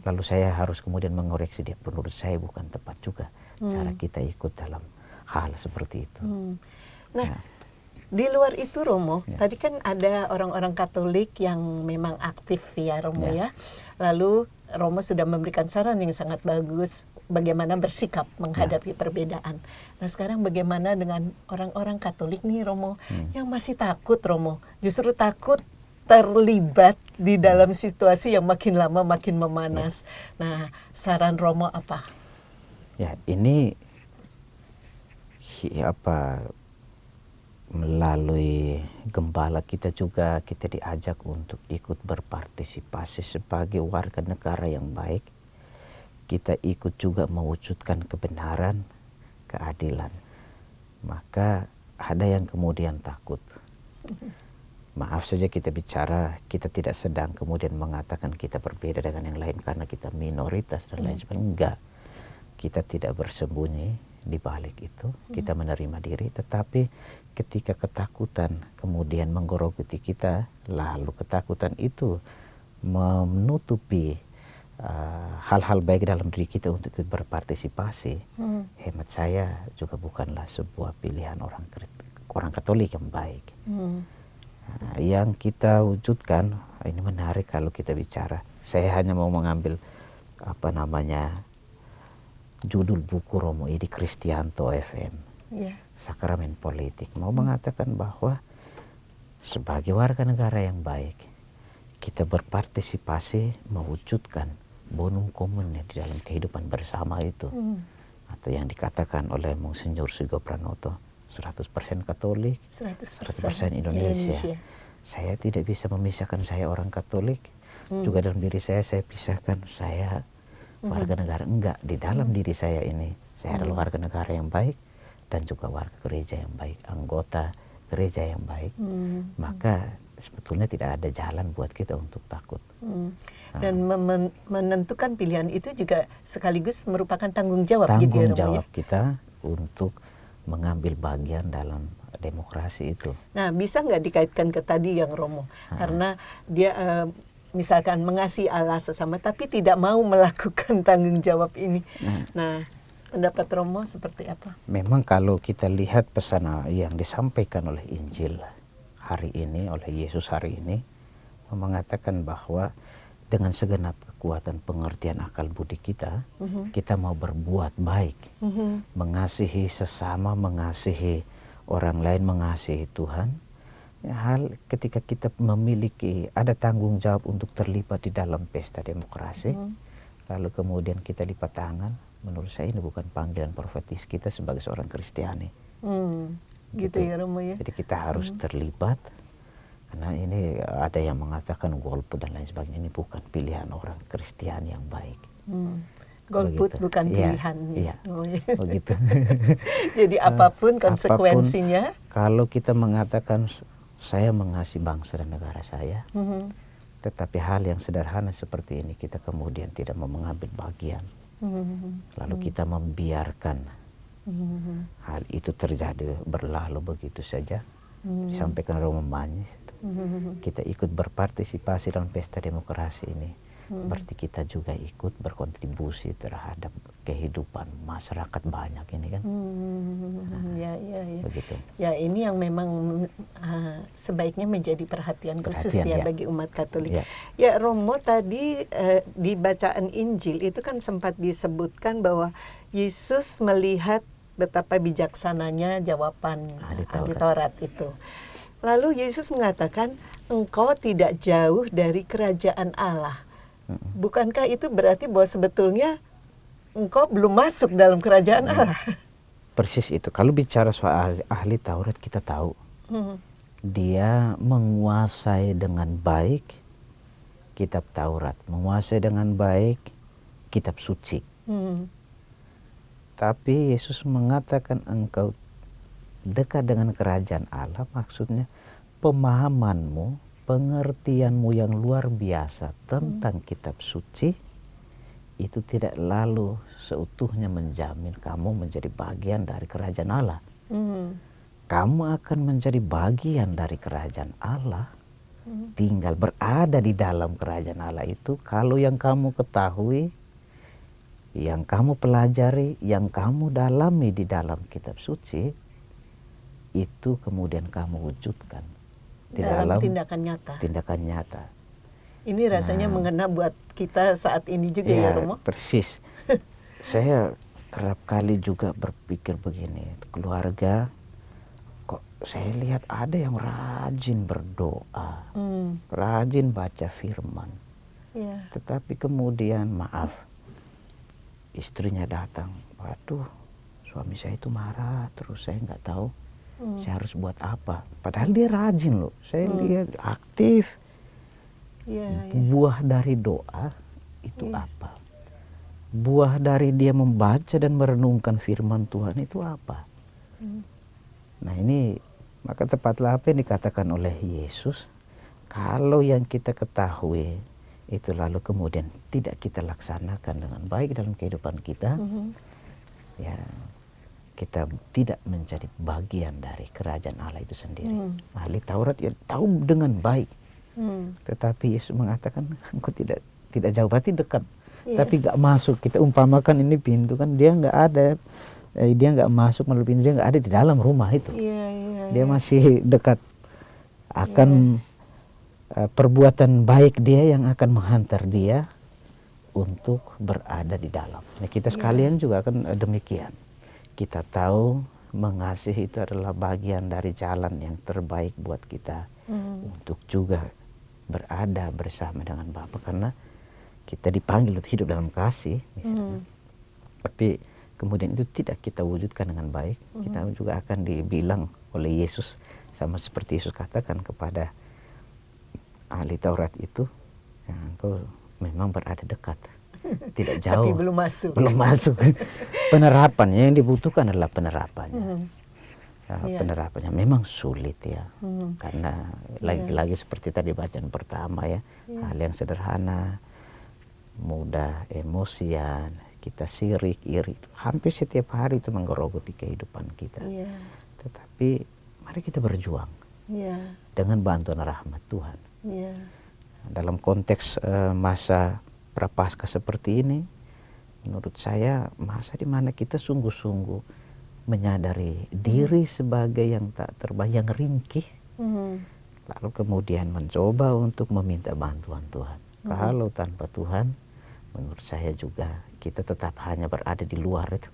lalu saya harus kemudian mengoreksi dia. Menurut saya bukan tepat juga cara kita ikut dalam hal seperti itu. Nah, di luar itu Romo, tadi kan ada orang-orang Katolik yang memang aktif ya Romo ya. Lalu Romo sudah memberikan saran yang sangat bagus bagaimana bersikap menghadapi perbedaan. Nah sekarang bagaimana dengan orang-orang Katolik nih Romo, yang masih takut Romo, justru takut terlibat di dalam situasi yang makin lama makin memanas. Nah saran Romo apa? Ya ini melalui gembala kita juga kita diajak untuk ikut berpartisipasi sebagai warga negara yang baik. Kita ikut juga mewujudkan kebenaran, keadilan. Maka ada yang kemudian takut. Maaf saja kita bicara, kita tidak sedang kemudian mengatakan kita berbeda dengan yang lain karena kita minoritas dan lain sebagainya. Enggak. Kita tidak bersembunyi di balik itu, kita menerima diri, tetapi ketika ketakutan kemudian menggerogoti kita, lalu ketakutan itu menutupi hal-hal baik dalam diri kita untuk ikut berpartisipasi, hemat saya juga bukanlah sebuah pilihan orang Katolik yang baik. Yang kita wujudkan, ini menarik kalau kita bicara. Saya hanya mau mengambil judul buku Romo Idi Kristianto FM, Sakramen Politik, mau mengatakan bahwa sebagai warga negara yang baik, kita berpartisipasi mewujudkan bonum comune di dalam kehidupan bersama itu. Atau yang dikatakan oleh Monsinyur Sugo Pranoto, 100% Katolik, 100% Indonesia. Saya tidak bisa memisahkan saya orang Katolik, juga dalam diri saya pisahkan saya warga negara. Enggak, di dalam diri saya ini, saya adalah warga negara yang baik dan juga warga gereja yang baik, anggota gereja yang baik. Maka sebetulnya tidak ada jalan buat kita untuk takut. Dan menentukan pilihan itu juga sekaligus merupakan tanggung jawab tanggung jawab kita untuk mengambil bagian dalam demokrasi itu. Nah, bisa nggak dikaitkan ke tadi yang Romo? Karena dia misalkan mengasihi Allah sesama tapi tidak mau melakukan tanggung jawab ini. Nah, pendapat Romo seperti apa? Memang kalau kita lihat pesan yang disampaikan oleh Injil hari ini, oleh Yesus hari ini, mengatakan bahwa dengan segenap kekuatan pengertian akal budi kita, kita mau berbuat baik, mengasihi sesama, mengasihi orang lain, mengasihi Tuhan. Hal ketika kita memiliki ada tanggung jawab untuk terlibat di dalam pesta demokrasi, lalu kemudian kita lipat tangan, menurut saya ini bukan panggilan profetis kita sebagai seorang Kristiani. Gitu ya Romo ya. Jadi kita harus terlibat, karena ini ada yang mengatakan golput dan lain sebagainya, ini bukan pilihan orang Kristiani yang baik. Golput bukan pilihan. Iya, begitu. Jadi apapun konsekuensinya. Kalau kita mengatakan saya mengasihi bangsa dan negara saya, tetapi hal yang sederhana seperti ini kita kemudian tidak mau mengambil bagian, lalu kita membiarkan hal itu terjadi berlalu begitu saja, disampaikan Romo Manis, kita ikut berpartisipasi dalam pesta demokrasi ini, berarti kita juga ikut berkontribusi terhadap kehidupan masyarakat banyak ini kan. Ya. Begitu. Ya ini yang memang sebaiknya menjadi perhatian khusus ya bagi umat Katolik. Ya Romo tadi di bacaan Injil itu kan sempat disebutkan bahwa Yesus melihat betapa bijaksananya jawaban ahli Taurat itu. Lalu Yesus mengatakan, engkau tidak jauh dari kerajaan Allah. Bukankah itu berarti bahwa sebetulnya engkau belum masuk dalam kerajaan Allah? Persis itu. Kalau bicara soal ahli Taurat, kita tahu dia menguasai dengan baik kitab Taurat, menguasai dengan baik kitab suci. Tapi Yesus mengatakan engkau dekat dengan kerajaan Allah, maksudnya pemahamanmu, pengertianmu yang luar biasa tentang kitab suci itu tidak lalu seutuhnya menjamin kamu menjadi bagian dari kerajaan Allah. Kamu akan menjadi bagian dari kerajaan Allah, tinggal berada di dalam kerajaan Allah itu kalau yang kamu ketahui, yang kamu pelajari, yang kamu dalami di dalam kitab suci, itu kemudian kamu wujudkan di dalam tindakan nyata. Ini rasanya mengena buat kita saat ini juga ya Romo. Persis. Saya kerap kali juga berpikir begini, keluarga kok saya lihat ada yang rajin berdoa, rajin baca firman. Tetapi kemudian maaf, istrinya datang, waduh suami saya itu marah terus, saya nggak tahu saya harus buat apa. Padahal dia rajin loh, saya lihat aktif. Buah dari doa itu apa? Buah dari dia membaca dan merenungkan firman Tuhan itu apa? Nah ini, maka tepatlah apa yang dikatakan oleh Yesus, kalau yang kita ketahui itu lalu kemudian tidak kita laksanakan dengan baik dalam kehidupan kita, ya kita tidak menjadi bagian dari kerajaan Allah itu sendiri. Ahli Taurat ya tahu dengan baik. Tetapi Yesus mengatakan engkau tidak jauh, berarti dekat, tapi nggak masuk. Kita umpamakan ini pintu kan, dia nggak ada, dia nggak masuk melalui pintu, dia nggak ada di dalam rumah itu. Dia masih dekat. Akan perbuatan baik dia yang akan menghantar dia untuk berada di dalam. Nah, kita sekalian juga akan demikian. Kita tahu mengasihi itu adalah bagian dari jalan yang terbaik buat kita untuk juga berada bersama dengan Bapa, karena kita dipanggil untuk hidup dalam kasih misalnya. Tapi kemudian itu tidak kita wujudkan dengan baik, kita juga akan dibilang oleh Yesus, sama seperti Yesus katakan kepada ahli Taurat itu, ya, engkau memang berada dekat, tidak jauh, tapi belum masuk. Penerapannya yang dibutuhkan adalah penerapannya. Penerapannya memang sulit ya, karena lagi-lagi seperti tadi bacaan pertama ya, hal yang sederhana, mudah emosian, kita sirik, iri, hampir setiap hari itu menggerogoti kehidupan kita. Tetapi mari kita berjuang dengan bantuan rahmat Tuhan. Dalam konteks masa prapaskah seperti ini, menurut saya masa di mana kita sungguh-sungguh menyadari diri sebagai yang tak terbayang ringkih, lalu kemudian mencoba untuk meminta bantuan Tuhan. Kalau tanpa Tuhan, menurut saya juga kita tetap hanya berada di luar itu.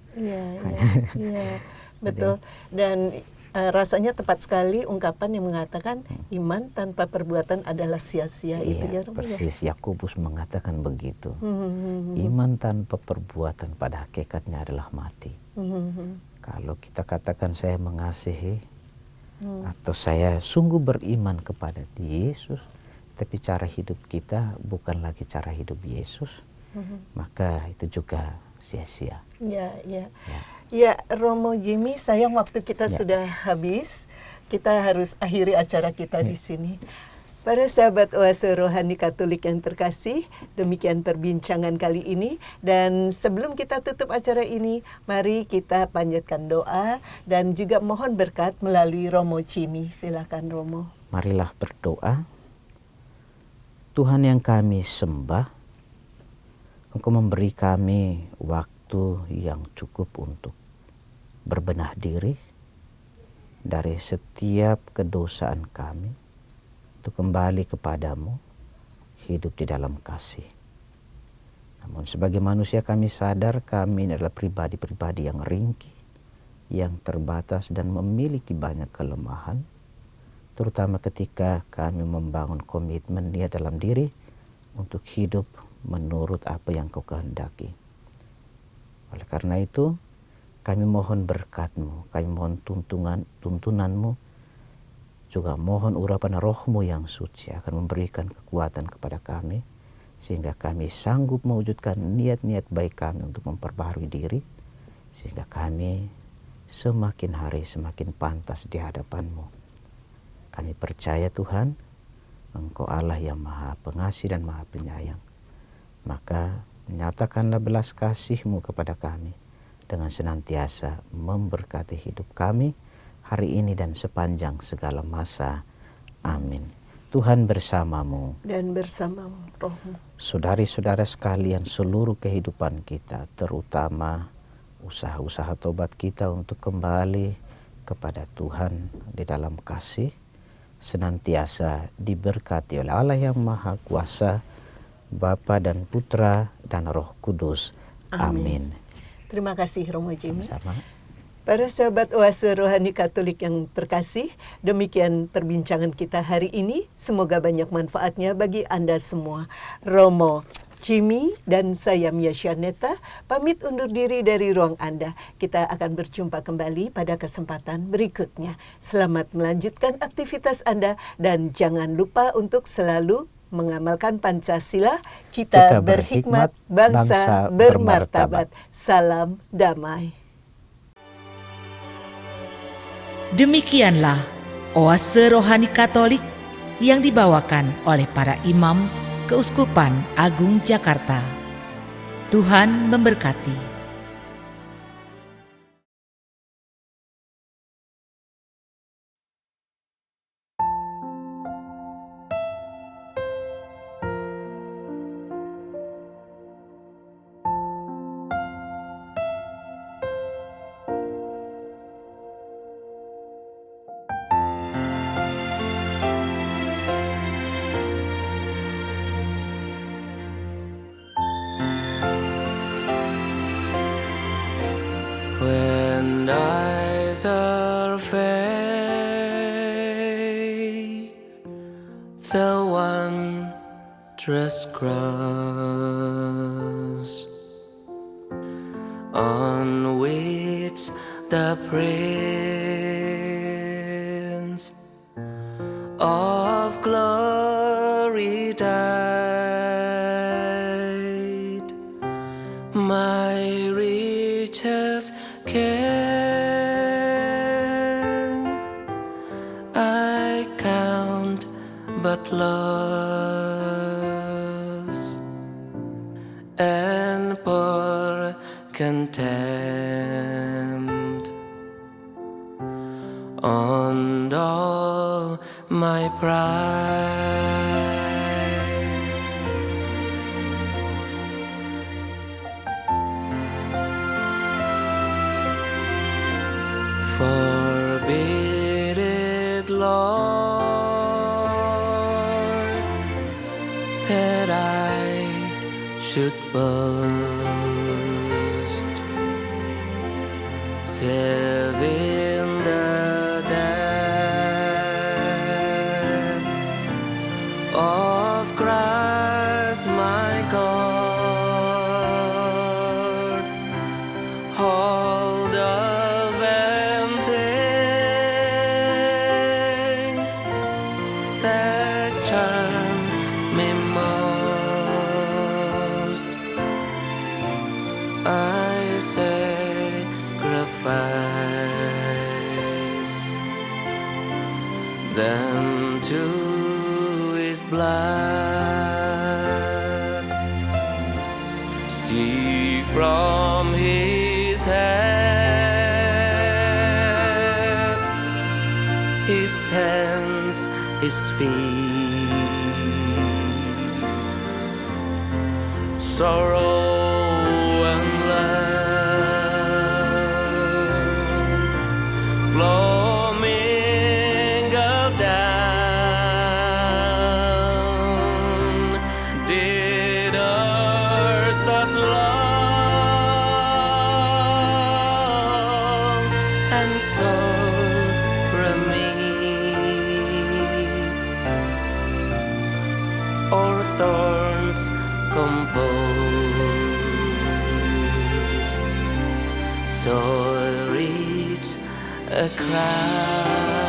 Betul. Dan rasanya tepat sekali ungkapan yang mengatakan iman tanpa perbuatan adalah sia-sia. Itu ya, persis. Yakobus mengatakan begitu. Iman tanpa perbuatan pada hakikatnya adalah mati. Kalau kita katakan saya mengasihi atau saya sungguh beriman kepada Yesus, tapi cara hidup kita bukan lagi cara hidup Yesus, maka itu juga sia-sia. Ya, Romo Jimmy, sayang waktu kita sudah habis. Kita harus akhiri acara kita di sini. Para sahabat Oase Rohani Katolik yang terkasih, demikian perbincangan kali ini. Dan sebelum kita tutup acara ini, mari kita panjatkan doa dan juga mohon berkat melalui Romo Jimmy. Silakan Romo. Marilah berdoa. Tuhan yang kami sembah, Engkau memberi kami waktu yang cukup untuk berbenah diri dari setiap kedosaan kami, untuk kembali kepadamu, hidup di dalam kasih. Namun sebagai manusia kami sadar kami adalah pribadi-pribadi yang ringkih, yang terbatas dan memiliki banyak kelemahan, terutama ketika kami membangun komitmen niat dalam diri untuk hidup menurut apa yang Kau kehendaki. Oleh karena itu, kami mohon berkat-Mu, kami mohon tuntunan-Mu, juga mohon urapan Roh-Mu yang suci akan memberikan kekuatan kepada kami, sehingga kami sanggup mewujudkan niat-niat baik kami untuk memperbaharui diri, sehingga kami semakin hari semakin pantas di hadapan-Mu. Kami percaya Tuhan, Engkau Allah yang Maha Pengasih dan Maha Penyayang. Maka Nyatakanlah belas kasih-Mu kepada kami dengan senantiasa memberkati hidup kami hari ini dan sepanjang segala masa. Amin. Tuhan bersamamu. Dan bersamamu rohmu. Saudari-saudara sekalian, seluruh kehidupan kita, terutama usaha-usaha tobat kita untuk kembali kepada Tuhan di dalam kasih, senantiasa diberkati oleh Allah yang Maha Kuasa, Bapa dan Putra dan Roh Kudus. Amin. Terima kasih Romo Jimmy. Sama. Para sahabat Oase Rohani Katolik yang terkasih, demikian perbincangan kita hari ini. Semoga banyak manfaatnya bagi Anda semua. Romo Jimmy dan saya Mia Syaneta pamit undur diri dari ruang Anda. Kita akan berjumpa kembali pada kesempatan berikutnya. Selamat melanjutkan aktivitas Anda dan jangan lupa untuk selalu mengamalkan Pancasila. Kita berhikmat, bangsa bermartabat. Salam damai. Demikianlah Oase Rohani Katolik yang dibawakan oleh para imam Keuskupan Agung Jakarta. Tuhan memberkati. When I survey the wondrous cross on which the Prince of Glory died, my riches can I count but loss, and pour contempt on all my pride. Forbid it, Lord, that I should boast, save in the death of Christ my God. All the vain things that charm me most, I sacrifice them to His blood. See from His head, His hands, His feet, sorrow and love flow mingled down. Did earth such long and sorrow meet, or thorns compose, so reach a crown.